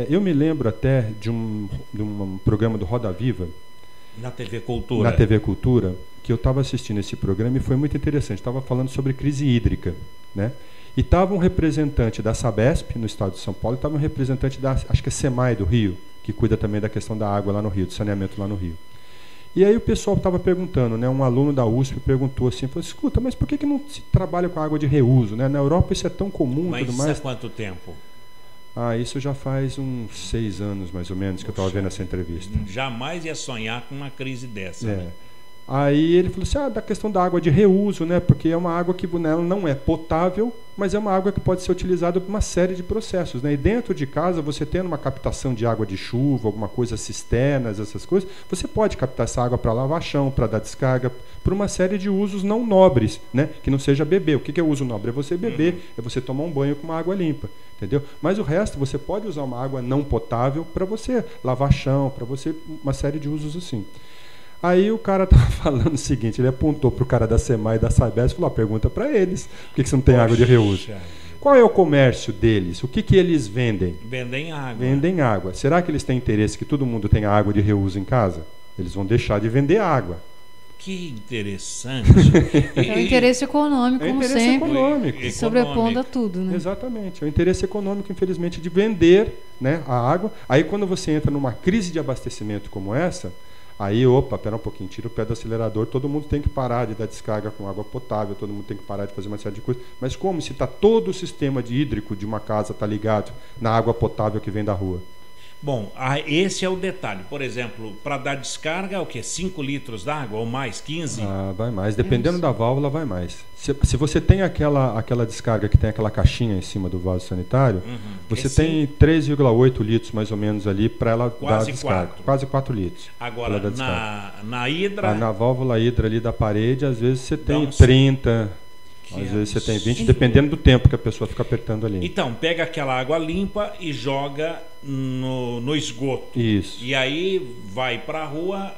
Eu me lembro até de um programa do Roda Viva. Na TV Cultura. Na TV Cultura, que eu estava assistindo esse programa e foi muito interessante. Estava falando sobre crise hídrica, né? E estava um representante da Sabesp, no estado de São Paulo, e estava um representante da, acho que é SEMAI do Rio, que cuida também da questão da água lá no Rio, do saneamento lá no Rio. E aí o pessoal estava perguntando, né? Um aluno da USP perguntou assim, falou, escuta, mas por que não se trabalha com água de reuso, né? Na Europa isso é tão comum. Mas tudo mais. Há quanto tempo? Isso já faz uns 6 anos, mais ou menos, que eu estava vendo essa entrevista. Jamais ia sonhar com uma crise dessa. Né? Aí ele falou assim, da questão da água de reuso, né? Porque é uma água que ela não é potável, mas é uma água que pode ser utilizada para uma série de processos, né? E dentro de casa, você tendo uma captação de água de chuva, alguma coisa, cisternas, essas coisas, você pode captar essa água para lavar chão, para dar descarga, para uma série de usos não nobres, né? Que não seja beber. O que é uso nobre? É você beber, é você tomar um banho com uma água limpa, entendeu? Mas o resto, você pode usar uma água não potável para você lavar chão, para você, uma série de usos assim. Aí o cara estava falando o seguinte, ele apontou para o cara da SEMAI e da Sabesp e falou, pergunta para eles, por que você não tem água de reuso? Qual é o comércio deles? O que eles vendem? Vendem água. Vendem água. Será que eles têm interesse que todo mundo tenha água de reuso em casa? Eles vão deixar de vender água. Que interessante. É o interesse econômico, como sempre. Econômico. Sobrepondo a tudo, né? Exatamente. É o interesse econômico, infelizmente, de vender, né, a água. Aí quando você entra numa crise de abastecimento como essa, aí, pera um pouquinho, tira o pé do acelerador, todo mundo tem que parar de dar descarga com água potável, todo mundo tem que parar de fazer uma série de coisas. Mas como se todo o sistema de hídrico de uma casa está ligado na água potável que vem da rua? Bom, esse é o detalhe. Por exemplo, para dar descarga, o quê? 5 litros d'água ou mais? 15? Vai mais. Dependendo da válvula, vai mais. Se você tem aquela descarga que tem aquela caixinha em cima do vaso sanitário, você tem 3,8 litros mais ou menos ali para ela dar descarga. Quase 4 litros. Agora, na hidra... Na válvula hidra ali da parede, às vezes você tem 30... Às vezes você tem 20, dependendo do tempo que a pessoa fica apertando ali. Então, pega aquela água limpa e joga no esgoto. Isso. E aí vai para a rua,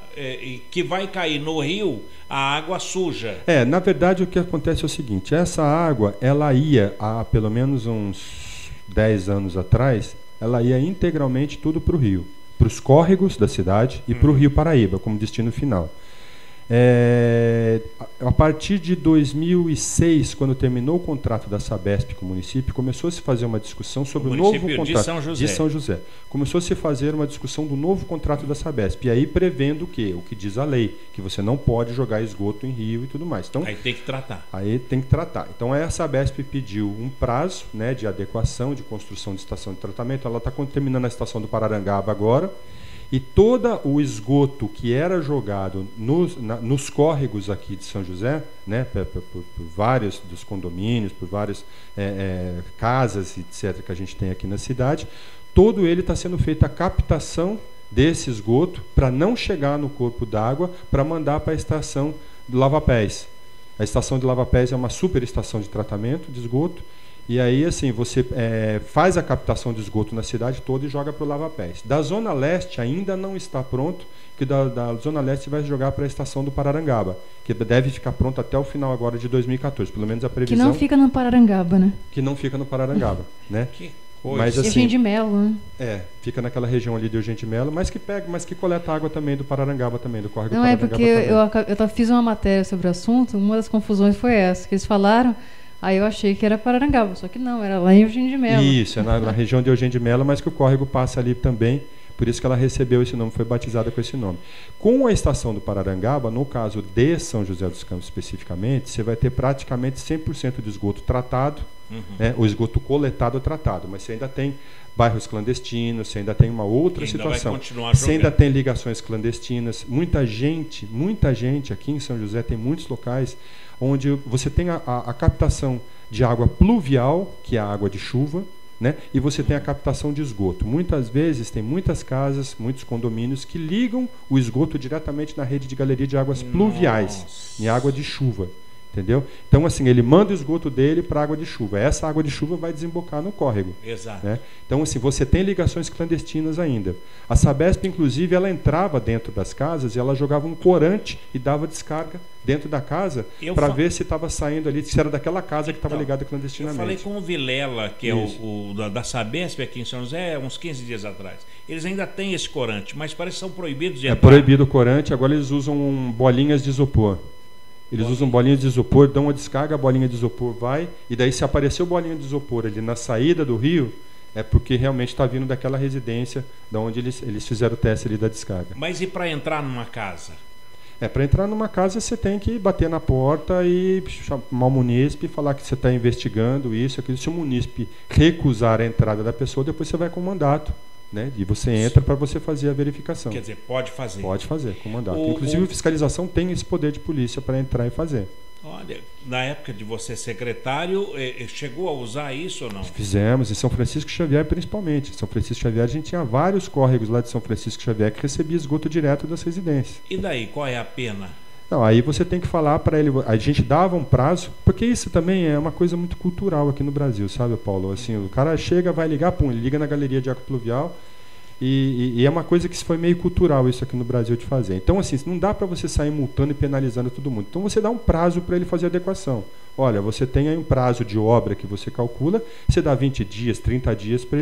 que vai cair no rio a água suja. Na verdade o que acontece é o seguinte, essa água, ela ia, há pelo menos uns 10 anos atrás, ela ia integralmente tudo para o rio. Para os córregos da cidade e para o Rio Paraíba, como destino final. A partir de 2006, quando terminou o contrato da Sabesp com o município, começou a se fazer uma discussão sobre o novo contrato de São José. Começou a se fazer uma discussão do novo contrato da Sabesp, e aí prevendo o que diz a lei, que você não pode jogar esgoto em rio e tudo mais. Então, aí tem que tratar. Então a Sabesp pediu um prazo, né, de adequação, de construção de estação de tratamento. Ela está terminando a estação do Pararangaba agora. E todo o esgoto que era jogado nos córregos aqui de São José, né, por vários dos condomínios, por várias casas, etc., que a gente tem aqui na cidade, todo ele está sendo feita a captação desse esgoto para não chegar no corpo d'água, para mandar para a estação de Lava-Pés. A estação de Lava-Pés é uma super estação de tratamento de esgoto, E aí, assim, você faz a captação de esgoto na cidade toda e joga para o lava-pés. Da Zona Leste ainda não está pronto, que da Zona Leste vai jogar para a estação do Pararangaba, que deve ficar pronto até o final agora de 2014, pelo menos a previsão. Que não fica no Pararangaba, né? Que não fica no Pararangaba, né? Mas, assim, Eugênio de Melo, né? Fica naquela região ali de Eugênio de Melo, mas que coleta água também do Pararangaba também, do córrego do Pararangaba. Não, porque eu fiz uma matéria sobre o assunto, uma das confusões foi essa, que eles falaram, aí eu achei que era Pararangaba, só que não, era lá em Eugênio de Melo. Isso, é na região de Eugênio de Melo, mas que o córrego passa ali também, por isso que ela recebeu esse nome, foi batizada com esse nome. Com a estação do Pararangaba, no caso de São José dos Campos especificamente, você vai ter praticamente 100% de esgoto tratado, o esgoto coletado tratado, mas você ainda tem bairros clandestinos, você ainda tem uma outra situação. Você ainda tem ligações clandestinas. Muita gente aqui em São José, tem muitos locais onde você tem a captação de água pluvial, que é a água de chuva, né? E você tem a captação de esgoto. Muitas vezes tem muitas casas, muitos condomínios que ligam o esgoto diretamente na rede de galeria de águas pluviais, em água de chuva. Entendeu? Então, assim, ele manda o esgoto dele para a água de chuva. Essa água de chuva vai desembocar no córrego. Exato. Né? Então, assim, você tem ligações clandestinas ainda. A Sabesp, inclusive, ela entrava dentro das casas e ela jogava um corante e dava descarga dentro da casa para ver se estava saindo ali, se era daquela casa que estava ligada clandestinamente. Eu falei com o Vilela, que é o da Sabesp aqui em São José, uns 15 dias atrás. Eles ainda têm esse corante, mas parece que são proibidos de entrar. É proibido o corante, agora eles usam bolinhas de isopor. Eles usam bolinha de isopor, dão uma descarga, a bolinha de isopor vai, e daí se apareceu bolinha de isopor ali na saída do rio, é porque realmente está vindo daquela residência da onde eles fizeram o teste ali da descarga. Mas e para entrar numa casa? Para entrar numa casa você tem que bater na porta e chamar o munícipe e falar que você está investigando isso, aquilo. Se o munícipe recusar a entrada da pessoa, depois você vai com mandato. Né? E você entra para você fazer a verificação. Quer dizer, pode fazer. Pode fazer, com mandato. Inclusive, a fiscalização tem esse poder de polícia para entrar e fazer. Olha, na época de você secretário, chegou a usar isso ou não? Fizemos, em São Francisco Xavier principalmente. Em São Francisco Xavier a gente tinha vários córregos lá de São Francisco Xavier que recebia esgoto direto das residências. E daí, qual é a pena? Não, aí você tem que falar para ele, a gente dava um prazo, porque isso também é uma coisa muito cultural aqui no Brasil, sabe, Paulo? Assim, o cara chega, vai ligar, ele liga na galeria de água pluvial, e é uma coisa que foi meio cultural isso aqui no Brasil de fazer. Então, assim, não dá para você sair multando e penalizando todo mundo. Então, você dá um prazo para ele fazer a adequação. Olha, você tem aí um prazo de obra que você calcula, você dá 20 dias, 30 dias para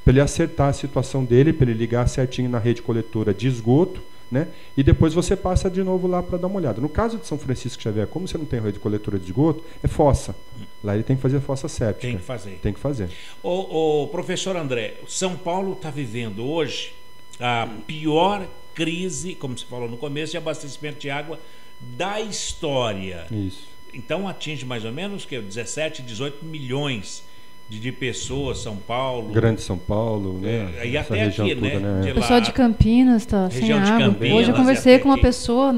ele acertar a situação dele, para ele ligar certinho na rede coletora de esgoto, né? E depois você passa de novo lá para dar uma olhada. No caso de São Francisco Xavier, como você não tem rede coletora de esgoto, é fossa. Lá ele tem que fazer fossa séptica. Tem que fazer. Tem que fazer. O professor André, São Paulo está vivendo hoje a pior crise, como você falou no começo, de abastecimento de água da história. Isso. Então atinge mais ou menos 17, 18 milhões de pessoas, São Paulo. Grande São Paulo, né? E até aqui, toda, né? O pessoal de Campinas está sem água. Hoje eu conversei com uma pessoa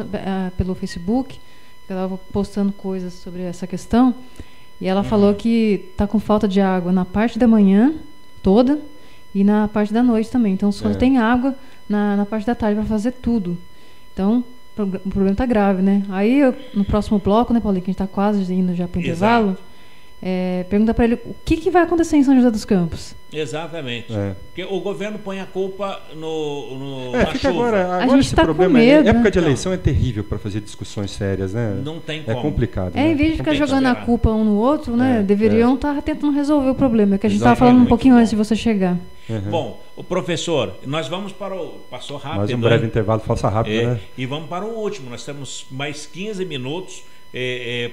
pelo Facebook, que ela estava postando coisas sobre essa questão, e ela falou que está com falta de água na parte da manhã toda e na parte da noite também. Então só tem água na parte da tarde para fazer tudo. Então o problema está grave, né? Aí no próximo bloco, né, Paulinho, que a gente está quase indo já para o intervalo, pergunta para ele o que vai acontecer em São José dos Campos. Exatamente. Porque o governo põe a culpa na chuva. Agora esse tá problema, medo, época de eleição é terrível para fazer discussões sérias, né? Não tem como. É complicado. Né? Em vez de ficar jogando a culpa um no outro, né? Deveriam estar tentando resolver o problema, que a gente estava falando um pouquinho antes de você chegar. Bom, o professor, nós vamos para o... Passou rápido. Mais um breve intervalo, faça rápido, né? E vamos para o último. Nós temos mais 15 minutos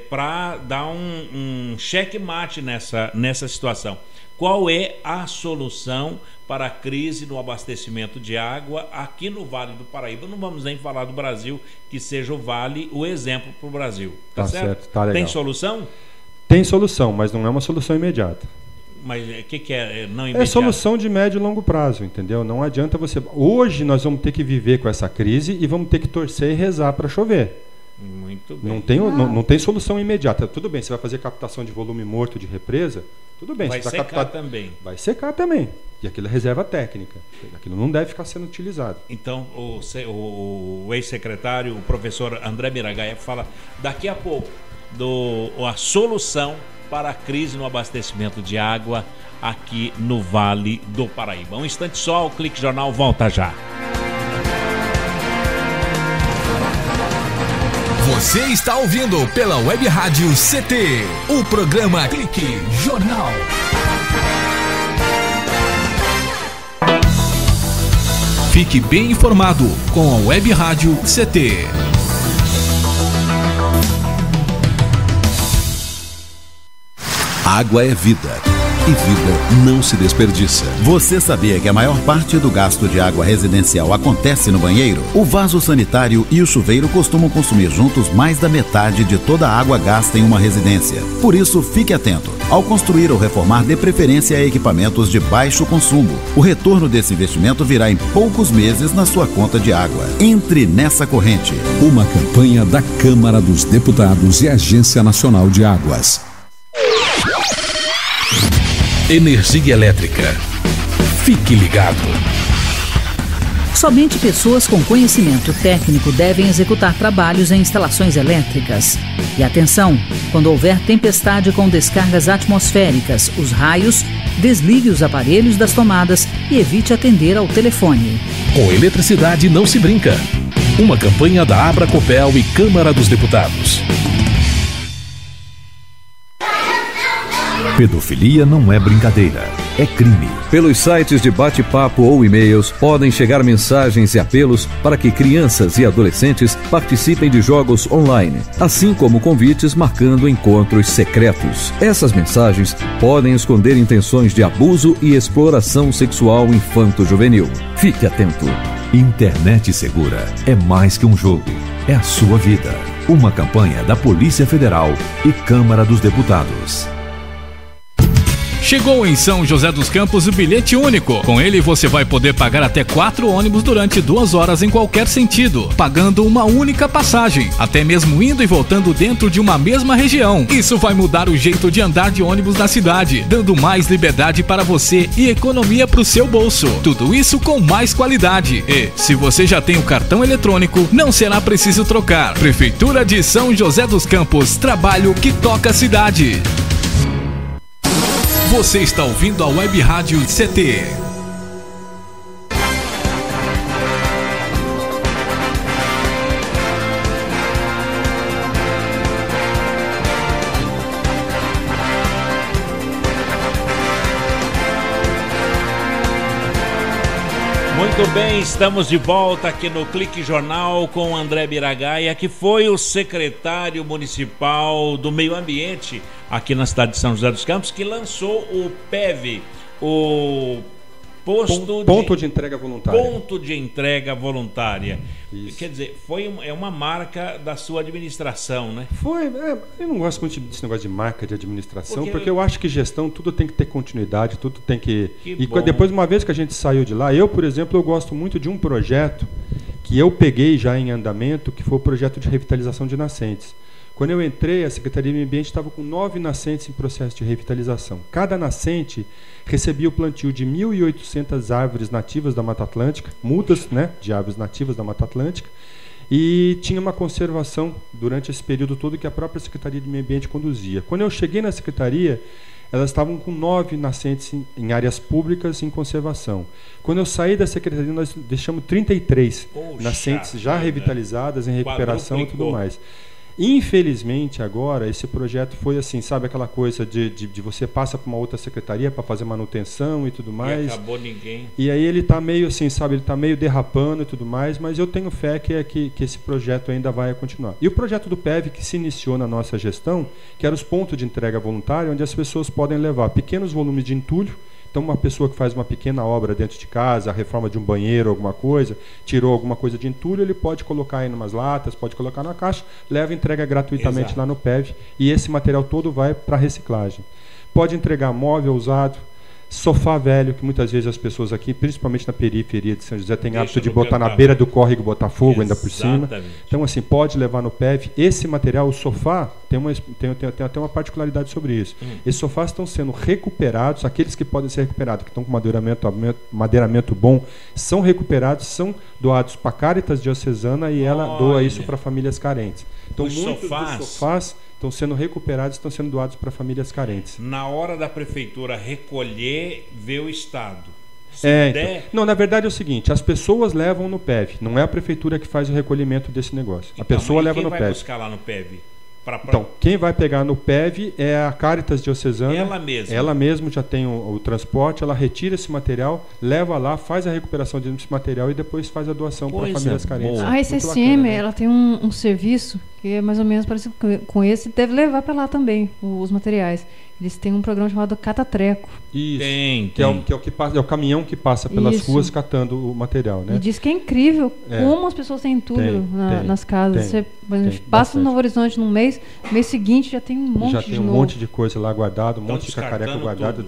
para dar um checkmate nessa situação. Qual é a solução para a crise no abastecimento de água aqui no Vale do Paraíba? Não vamos nem falar do Brasil, que seja o Vale o exemplo para o Brasil. Tá certo? Tá legal. Tem solução? Tem solução, mas não é uma solução imediata. Mas o que é não imediato? É solução de médio e longo prazo, entendeu? Não adianta você... Hoje nós vamos ter que viver com essa crise e vamos ter que torcer e rezar para chover. Muito bem. Não tem solução imediata. Tudo bem, você vai fazer captação de volume morto de represa, tudo bem. Vai você secar também. Vai secar também. E aquilo é reserva técnica. Aquilo não deve ficar sendo utilizado. Então, o ex-secretário, o professor André Miragaia, fala daqui a pouco a solução para a crise no abastecimento de água aqui no Vale do Paraíba. Um instante só, o Clique Jornal volta já. Você está ouvindo pela Web Rádio CT, o programa Clique Jornal. Fique bem informado com a Web Rádio CT. Água é vida. E vida não se desperdiça. Você sabia que a maior parte do gasto de água residencial acontece no banheiro? O vaso sanitário e o chuveiro costumam consumir juntos mais da metade de toda a água gasta em uma residência. Por isso, fique atento. Ao construir ou reformar, dê preferência a equipamentos de baixo consumo. O retorno desse investimento virá em poucos meses na sua conta de água. Entre nessa corrente. Uma campanha da Câmara dos Deputados e Agência Nacional de Águas. Energia elétrica. Fique ligado. Somente pessoas com conhecimento técnico devem executar trabalhos em instalações elétricas. E atenção, quando houver tempestade com descargas atmosféricas, os raios, desligue os aparelhos das tomadas e evite atender ao telefone. Com eletricidade não se brinca. Uma campanha da Abracopel e Câmara dos Deputados. Pedofilia não é brincadeira, é crime. Pelos sites de bate-papo ou e-mails podem chegar mensagens e apelos para que crianças e adolescentes participem de jogos online, assim como convites marcando encontros secretos. Essas mensagens podem esconder intenções de abuso e exploração sexual infanto-juvenil. Fique atento. Internet segura é mais que um jogo, é a sua vida. Uma campanha da Polícia Federal e Câmara dos Deputados. Chegou em São José dos Campos o bilhete único. Com ele você vai poder pagar até 4 ônibus durante 2 horas em qualquer sentido, pagando uma única passagem, até mesmo indo e voltando dentro de uma mesma região. Isso vai mudar o jeito de andar de ônibus na cidade, dando mais liberdade para você e economia para o seu bolso. Tudo isso com mais qualidade. E, se você já tem o cartão eletrônico, não será preciso trocar. Prefeitura de São José dos Campos, trabalho que toca a cidade. Você está ouvindo a Web Rádio CT. Muito bem, estamos de volta aqui no Clique Jornal com André Biragaia, que foi o secretário municipal do Meio Ambiente aqui na cidade de São José dos Campos, que lançou o PEV, o Ponto de Entrega Voluntária. Ponto de Entrega Voluntária. Isso. Quer dizer, é uma marca da sua administração, né? Eu não gosto muito desse negócio de marca de administração, porque eu acho que gestão, tudo tem que ter continuidade, tudo tem que... E depois, uma vez que a gente saiu de lá, eu, por exemplo, eu gosto muito de um projeto que eu peguei já em andamento, que foi o projeto de revitalização de nascentes. Quando eu entrei, a Secretaria do Meio Ambiente estava com 9 nascentes em processo de revitalização. Cada nascente recebia o plantio de 1.800 árvores nativas da Mata Atlântica, mudas, né, de árvores nativas da Mata Atlântica, e tinha uma conservação durante esse período todo que a própria Secretaria do Meio Ambiente conduzia. Quando eu cheguei na Secretaria, elas estavam com 9 nascentes em áreas públicas em conservação. Quando eu saí da Secretaria, nós deixamos 33 nascentes já revitalizadas, em recuperação e tudo mais. Infelizmente, agora, esse projeto foi assim, sabe, aquela coisa de você passa para uma outra secretaria para fazer manutenção e tudo mais. E acabou ninguém. E aí ele está meio assim, sabe, ele está meio derrapando e tudo mais, mas eu tenho fé que esse projeto ainda vai continuar. E o projeto do PEV, que se iniciou na nossa gestão, que era os pontos de entrega voluntária, onde as pessoas podem levar pequenos volumes de entulho. Então, uma pessoa que faz uma pequena obra dentro de casa, a reforma de um banheiro, alguma coisa, tirou alguma coisa de entulho, ele pode colocar aí em umas latas, pode colocar na caixa, leva e entrega gratuitamente. Exato. Lá no PEV, e esse material todo vai para reciclagem. Pode entregar móvel usado, sofá velho, que muitas vezes as pessoas aqui, principalmente na periferia de São José, têm hábito de botar na beira do córrego Botafogo, ainda por cima. Então, assim, pode levar no PEV. Esse material, o sofá, tem até uma particularidade sobre isso. Esses sofás estão sendo recuperados, aqueles que podem ser recuperados, que estão com madeiramento bom, são recuperados, são doados para a Caritas Diocesana e ela doa isso para famílias carentes. Então, muitos dos sofás estão sendo recuperados, estão sendo doados para famílias carentes. Na hora da prefeitura recolher, vê o Estado. Então, não, na verdade é o seguinte, as pessoas levam no PEV, não é a prefeitura que faz o recolhimento desse negócio. A pessoa leva no PEV. Quem vai buscar lá no PEV? Então, quem vai pegar no PEV é a Caritas Diocesana. Ela mesma. Ela mesma já tem o transporte, ela retira esse material, leva lá, faz a recuperação desse material e depois faz a doação para famílias carentes. A SSM, ela tem um serviço que é mais ou menos parecido com esse, deve levar para lá também os materiais. Eles têm um programa chamado Catatreco. Isso. Que é o caminhão que passa pelas ruas catando o material, né? E diz que é incrível como as pessoas têm entulho nas casas. Você passa no Novo Horizonte num mês seguinte já tem um monte de novo. Já tem um monte de coisa lá guardado, um monte de cacareco guardado.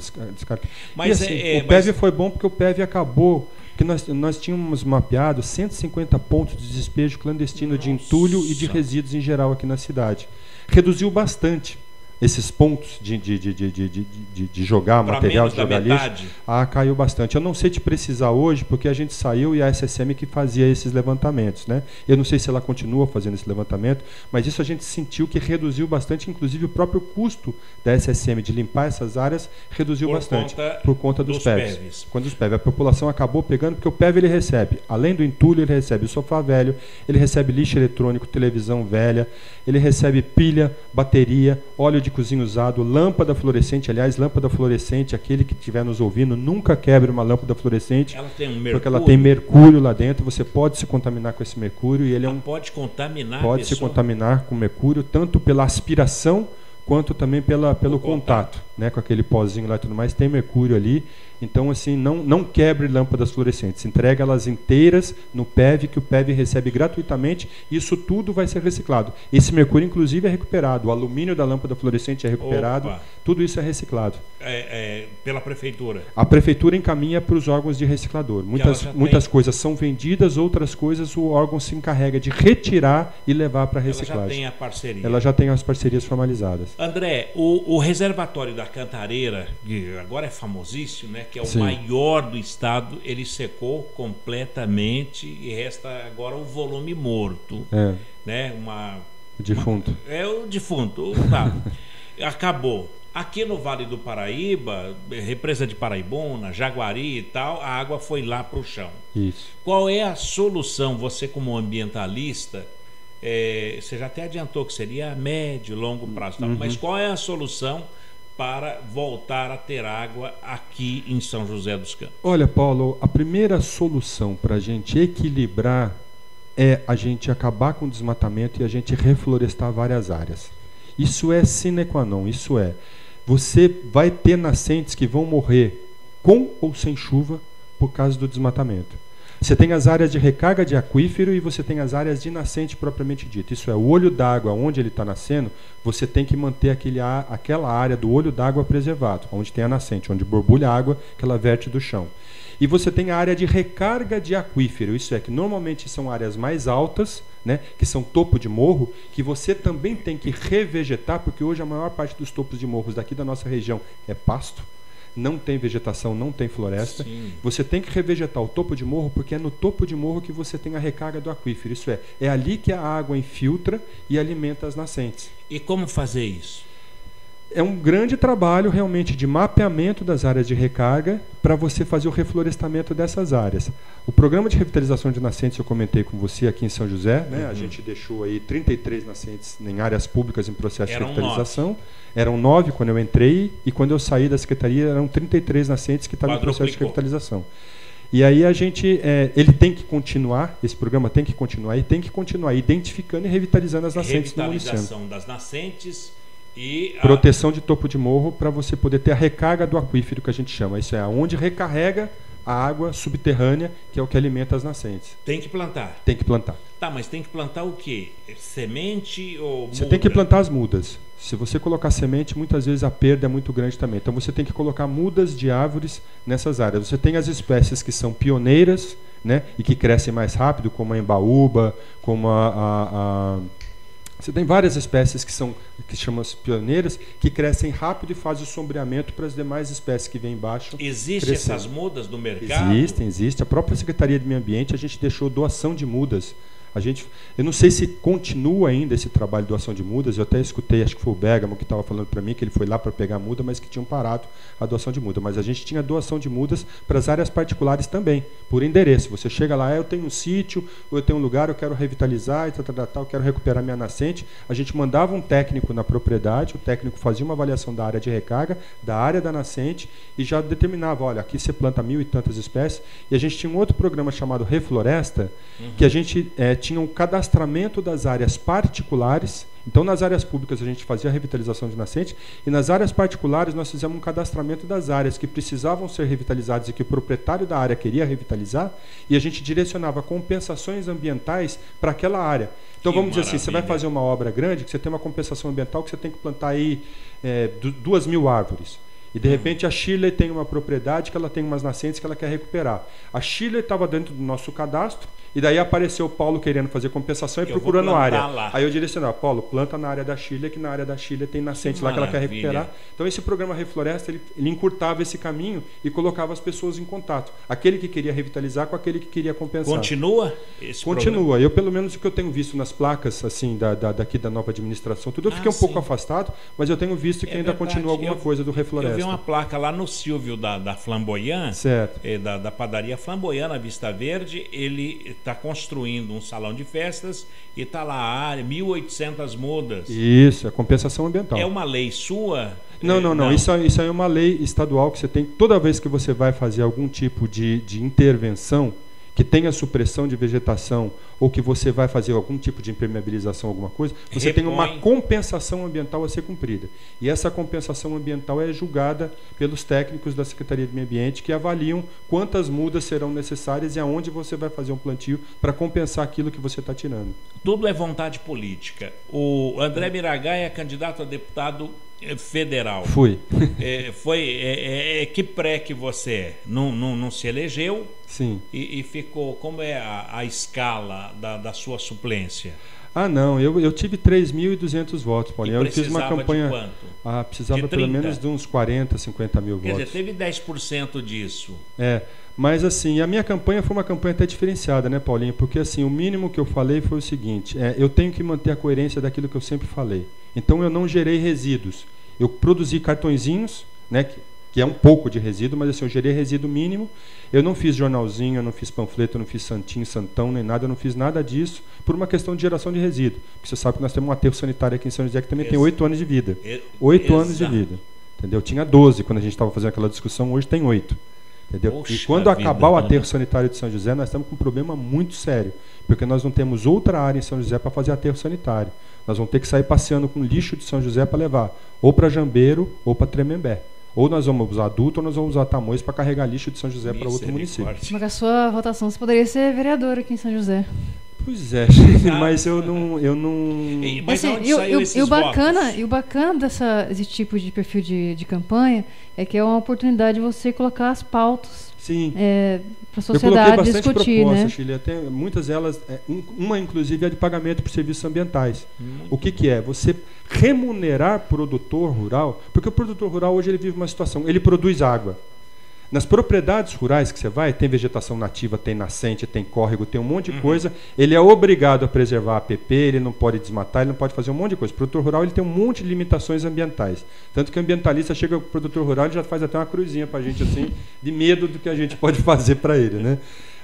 Mas o PEV foi bom porque o PEV acabou, que nós tínhamos mapeado 150 pontos de despejo clandestino de entulho e de resíduos em geral aqui na cidade. Reduziu bastante esses pontos de jogar material, de jogar lixo, caiu bastante. Eu não sei te precisar hoje, porque a gente saiu e a SSM que fazia esses levantamentos, né? Eu não sei se ela continua fazendo esse levantamento, mas isso a gente sentiu que reduziu bastante, inclusive o próprio custo da SSM de limpar essas áreas reduziu bastante por conta dos PEVs. Quando os PEVs, a população acabou pegando, porque o PEV ele recebe, além do entulho, ele recebe o sofá velho, ele recebe lixo eletrônico, televisão velha, ele recebe pilha, bateria, óleo de cozinha usado, lâmpada fluorescente. Aliás, lâmpada fluorescente, aquele que estiver nos ouvindo, nunca quebre uma lâmpada fluorescente. Ela tem mercúrio. Porque ela tem mercúrio lá dentro. Você pode se contaminar com esse mercúrio. E ele pode contaminar Pode se contaminar com mercúrio, tanto pela aspiração quanto também pelo contato, né, com aquele pozinho lá e tudo mais. Tem mercúrio ali. Então, assim, não quebre lâmpadas fluorescentes. Entrega elas inteiras no PEV, que o PEV recebe gratuitamente. Isso tudo vai ser reciclado. Esse mercúrio, inclusive, é recuperado. O alumínio da lâmpada fluorescente é recuperado. Tudo isso é reciclado. Pela prefeitura? A prefeitura encaminha para os órgãos de reciclador. Muitas coisas são vendidas, outras coisas o órgão se encarrega de retirar e levar para reciclagem. Ela já tem a parceria. Ela já tem as parcerias formalizadas. André, o reservatório da Cantareira, que agora é famosíssimo, né? Que é o maior do estado, ele secou completamente e resta agora o volume morto. Né? O defunto. O defunto. Tá. Acabou. Aqui no Vale do Paraíba, represa de Paraibuna, Jaguari e tal, a água foi lá para o chão. Isso. Qual é a solução, você como ambientalista, você já até adiantou que seria a médio, longo prazo, tal, mas qual é a solução para voltar a ter água aqui em São José dos Campos? Olha, Paulo, a primeira solução para a gente equilibrar é a gente acabar com o desmatamento e a gente reflorestar várias áreas. Isso é sine qua non, isso é. Você vai ter nascentes que vão morrer com ou sem chuva por causa do desmatamento. Você tem as áreas de recarga de aquífero e você tem as áreas de nascente propriamente dito. Isso é, o olho d'água onde ele está nascendo, você tem que manter aquela área do olho d'água preservado, onde tem a nascente, onde borbulha a água que ela verte do chão. E você tem a área de recarga de aquífero, isso é, que normalmente são áreas mais altas, né, que são topo de morro, que você também tem que revegetar, porque hoje a maior parte dos topos de morros daqui da nossa região é pasto. Não tem vegetação, não tem floresta. Sim. Você tem que revegetar o topo de morro, porque é no topo de morro que você tem a recarga do aquífero. Isso é ali que a água infiltra e alimenta as nascentes. E como fazer isso? É um grande trabalho realmente de mapeamento das áreas de recarga para você fazer o reflorestamento dessas áreas. O programa de revitalização de nascentes eu comentei com você aqui em São José, né? A gente deixou aí 33 nascentes em áreas públicas em processo de revitalização. Eram 9 quando eu entrei e quando eu saí da secretaria eram 33 nascentes que estavam em processo de revitalização. E aí a gente, ele tem que continuar, esse programa tem que continuar e tem que continuar identificando e revitalizando as nascentes no município. Revitalização das nascentes e proteção de topo de morro para você poder ter a recarga do aquífero, que a gente chama. Isso é onde recarrega a água subterrânea, que é o que alimenta as nascentes. Tem que plantar? Tem que plantar. Tá, mas tem que plantar o quê? Semente ou Você tem que plantar as mudas. Se você colocar semente, muitas vezes a perda é muito grande também. Então você tem que colocar mudas de árvores nessas áreas. Você tem as espécies que são pioneiras, né, e que crescem mais rápido, como a embaúba, como você tem várias espécies que chamam-se pioneiras, que crescem rápido e fazem o sombreamento para as demais espécies que vêm embaixo. Existem essas mudas no mercado? Existe. A própria Secretaria de Meio Ambiente, a gente deixou doação de mudas Eu não sei se continua ainda esse trabalho de doação de mudas. Eu até escutei, acho que foi o Bergamo que estava falando para mim que ele foi lá para pegar a muda, mas que tinham parado a doação de muda. Mas a gente tinha doação de mudas para as áreas particulares também, por endereço. Você chega lá, eu tenho um sítio, ou eu tenho um lugar, eu quero revitalizar, eu quero recuperar minha nascente. A gente mandava um técnico na propriedade, o técnico fazia uma avaliação da área de recarga, da área da nascente, e já determinava, olha, aqui você planta 1000 e tantas espécies. E a gente tinha um outro programa chamado Refloresta, que a gente tinha um cadastramento das áreas particulares. Então, nas áreas públicas, a gente fazia a revitalização de nascente, e nas áreas particulares, nós fizemos um cadastramento das áreas que precisavam ser revitalizadas e que o proprietário da área queria revitalizar, e a gente direcionava compensações ambientais para aquela área. Então, vamos dizer assim, você vai fazer uma obra grande, que você tem uma compensação ambiental, que você tem que plantar aí 2.000 árvores. E, de repente, a Shirley tem uma propriedade que ela tem umas nascentes que ela quer recuperar. A Shirley estava dentro do nosso cadastro, e daí apareceu o Paulo querendo fazer compensação e procurando área. Lá. Aí eu direcionava, Paulo, planta na área da Shirley, que na área da Shirley tem nascentes lá que ela quer recuperar. Então, esse programa Refloresta, ele encurtava esse caminho e colocava as pessoas em contato. Aquele que queria revitalizar com aquele que queria compensar. Continua esse Continua. programa? Eu, pelo menos, o que eu tenho visto nas placas assim, daqui da nova administração, tudo, eu fiquei um pouco afastado, mas eu tenho visto que ainda continua alguma coisa do Refloresta. Eu vi uma placa lá no Silvio da Flamboyant, da padaria Flamboyant, na Vista Verde. Ele está construindo um salão de festas e está lá a área, 1.800 mudas. Isso, é compensação ambiental. É uma lei sua? Não. Isso é uma lei estadual que você tem. Toda vez que você vai fazer algum tipo de intervenção que tenha supressão de vegetação ou que você vai fazer algum tipo de impermeabilização, alguma coisa, você tem uma compensação ambiental a ser cumprida. E essa compensação ambiental é julgada pelos técnicos da Secretaria de Meio Ambiente, que avaliam quantas mudas serão necessárias e aonde você vai fazer um plantio para compensar aquilo que você está tirando. Tudo é vontade política. O André Miragaia é candidato a deputado federal. Fui. Que pré que você é? Não se elegeu? Sim. E ficou. Como é a escala da sua suplência? Não, eu tive 3.200 votos, Paulinho. Eu fiz uma campanha. De quanto? Precisava de pelo menos de uns 40, 50 mil votos. Quer dizer, teve 10% disso. Mas assim, a minha campanha foi uma campanha até diferenciada, né, Paulinho? Porque assim, o mínimo que eu falei foi o seguinte: eu tenho que manter a coerência daquilo que eu sempre falei. Então eu não gerei resíduos. Eu produzi cartõezinhos, né, que é um pouco de resíduo, mas assim, eu gerei resíduo mínimo. Eu não fiz jornalzinho, eu não fiz panfleto, eu não fiz santinho, santão, nem nada, eu não fiz nada disso por uma questão de geração de resíduo. Porque você sabe que nós temos um aterro sanitário aqui em São José que também tem 8 anos de vida. 8 anos de vida. Entendeu? Tinha 12 quando a gente estava fazendo aquela discussão, hoje tem 8. Entendeu? Poxa, e quando acabar o aterro sanitário de São José, nós estamos com um problema muito sério, porque nós não temos outra área em São José para fazer aterro sanitário. Nós vamos ter que sair passeando com lixo de São José para levar ou para Jambeiro ou para Tremembé. Ou nós vamos usar adulto ou nós vamos usar Tamoios para carregar lixo de São José para outro município. Mas com a sua votação você poderia ser vereador aqui em São José. Pois é, mas eu não... Mas assim, e o bacana desse tipo de perfil de campanha é que é uma oportunidade de você colocar as pautas para a sociedade discutir. Eu coloquei bastante propostas, Chile, até muitas delas, uma inclusive é de pagamento por serviços ambientais. O que é? Você remunerar produtor rural, porque o produtor rural hoje ele vive uma situação, ele produz água. Nas propriedades rurais que você vai, tem vegetação nativa, tem nascente, tem córrego, tem um monte de coisa. Ele é obrigado a preservar a APP, ele não pode desmatar, ele não pode fazer um monte de coisa. O produtor rural ele tem um monte de limitações ambientais. Tanto que o ambientalista chega com o produtor rural e já faz até uma cruzinha para a gente, assim, de medo do que a gente pode fazer para ele, né?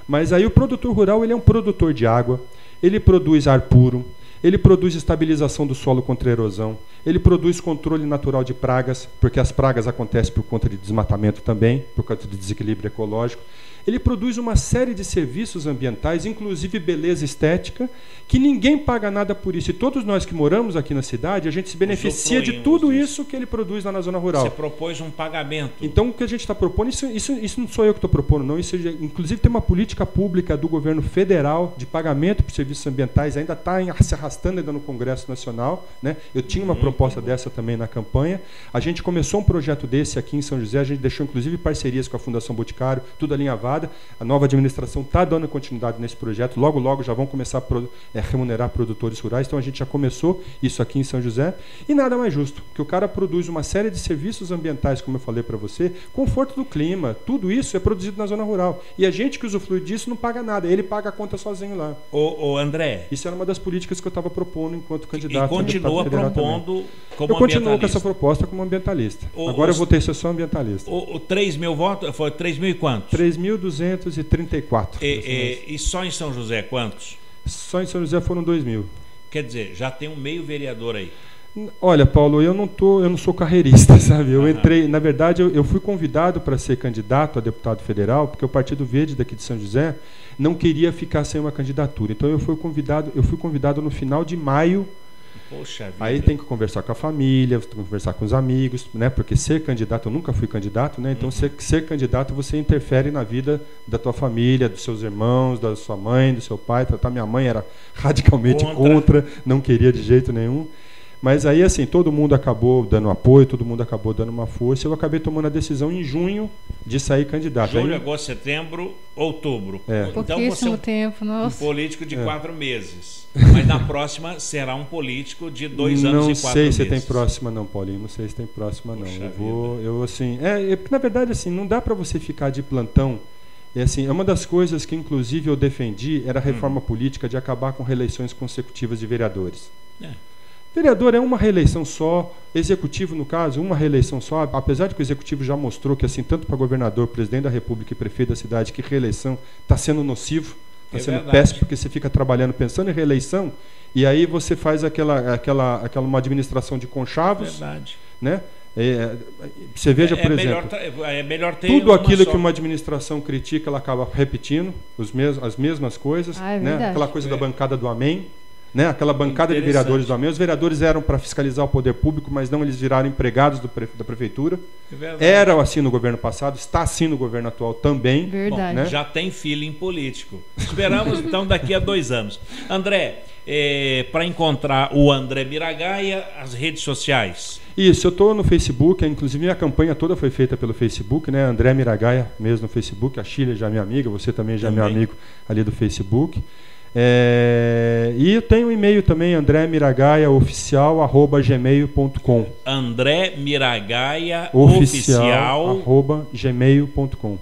Mas aí o produtor rural ele é um produtor de água, ele produz ar puro, ele produz estabilização do solo contra a erosão, ele produz controle natural de pragas, porque as pragas acontecem por conta de desmatamento também, por conta de desequilíbrio ecológico. Ele produz uma série de serviços ambientais, inclusive beleza estética, que ninguém paga nada por isso. E todos nós que moramos aqui na cidade, a gente se beneficia de tudo isso que ele produz lá na zona rural. Você propôs um pagamento. Então, o que a gente está propondo, isso não sou eu que estou propondo, não. Isso, inclusive, tem uma política pública do governo federal de pagamento por serviços ambientais, ainda está se arrastando ainda no Congresso Nacional, né? Eu tinha uma proposta dessa também na campanha. A gente começou um projeto desse aqui em São José, a gente deixou, inclusive, parcerias com a Fundação Boticário, tudo alinhavado. aprovada, a nova administração está dando continuidade nesse projeto, logo já vão começar a remunerar produtores rurais, então a gente já começou isso aqui em São José, e nada mais justo, que o cara produz uma série de serviços ambientais, como eu falei para você, conforto do clima, tudo isso é produzido na zona rural, e a gente que usufrui disso não paga nada, ele paga a conta sozinho lá. Ô André... Isso era uma das políticas que eu estava propondo enquanto candidato. E continua propondo como eu continuo com essa proposta como ambientalista. Agora eu vou ter só ambientalista. O 3 mil votos, foi 3 mil e quantos? 3.234. E só em São José quantos? Só em São José foram 2.000. Quer dizer, já tem um meio vereador aí. Olha, Paulo, eu não sou carreirista, sabe? Eu entrei, na verdade, eu fui convidado para ser candidato a deputado federal, porque o Partido Verde daqui de São José não queria ficar sem uma candidatura. Então eu fui convidado no final de maio. Poxa vida. Aí tem que conversar com a família, tem que conversar com os amigos, né? Porque ser candidato, eu nunca fui candidato, né? Então ser candidato, você interfere na vida da tua família, dos seus irmãos, da sua mãe, do seu pai. Minha mãe era radicalmente contra, não queria de jeito nenhum. Mas aí, assim, todo mundo acabou dando apoio, todo mundo acabou dando uma força. Eu acabei tomando a decisão em junho de sair candidato. Julho, agosto, setembro, outubro. Então você é um tempo, nossa. Político de 4 meses. Mas na próxima será um político de 2 anos e 4 meses. Não sei se tem próxima não, Paulinho. Não sei se tem próxima não. Na verdade, assim, não dá para você ficar de plantão. É uma das coisas que, inclusive, eu defendi era a reforma política de acabar com reeleições consecutivas de vereadores. Vereador é uma reeleição só, executivo, no caso, uma reeleição só, apesar de que o executivo já mostrou que, assim, tanto para governador, presidente da República e prefeito da cidade, que reeleição está sendo nocivo, está sendo péssimo, porque você fica trabalhando pensando em reeleição, e aí você faz aquela uma administração de conchavos, né? Você veja, por exemplo, tudo aquilo que uma administração critica, ela acaba repetindo as mesmas coisas, né? Aquela coisa da bancada do amém, né? Aquela bancada de vereadores do AMEI. Os vereadores eram para fiscalizar o poder público, mas não, eles viraram empregados da prefeitura. Era assim no governo passado, está assim no governo atual também. Verdade. Bom, né? Já tem feeling político. Esperamos então daqui a 2 anos. André, para encontrar o André Miragaia, as redes sociais. Isso, eu estou no Facebook, inclusive minha campanha toda foi feita pelo Facebook, né? André Miragaia mesmo no Facebook, a Sheila já é minha amiga, você também já é meu amigo ali do Facebook. E eu tenho um e-mail também, andremiragaia.oficial@gmail.com. andremiragaia.oficial@gmail.com.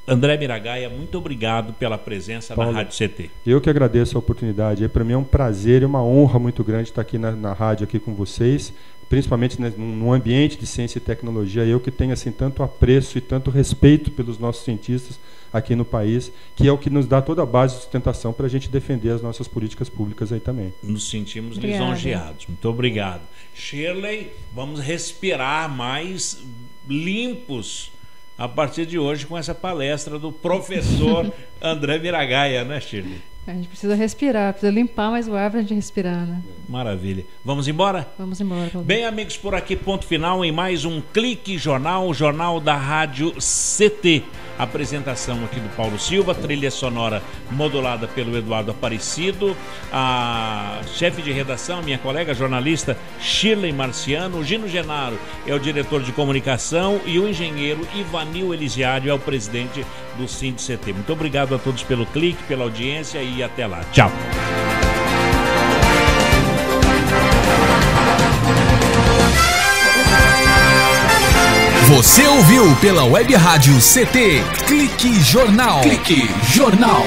André Miragaia, muito obrigado pela presença na Rádio CT. Eu que agradeço a oportunidade. Para mim é um prazer e uma honra muito grande estar aqui na rádio aqui com vocês, principalmente num ambiente de ciência e tecnologia. Eu que tenho assim tanto apreço e tanto respeito pelos nossos cientistas aqui no país, que é o que nos dá toda a base de sustentação para a gente defender as nossas políticas públicas aí também. Nos sentimos lisonjeados. Muito obrigado. Shirley, vamos respirar mais limpos a partir de hoje com essa palestra do professor André Miragaia, né, Shirley? A gente precisa respirar, precisa limpar mais o ar para a gente respirar, né? Maravilha. Vamos embora? Vamos embora. Bem, amigos, por aqui, ponto final em mais um Clique Jornal, o jornal da Rádio CT. Apresentação aqui do Paulo Silva, trilha sonora modulada pelo Eduardo Aparecido, a chefe de redação, minha colega jornalista Shirley Marciano, o Gino Genaro é o diretor de comunicação e o engenheiro Ivanil Elisiário é o presidente do SINDI-CT. Muito obrigado a todos pelo clique, pela audiência e até lá. Tchau. Você ouviu pela Web Rádio CT Clique Jornal. Clique Jornal.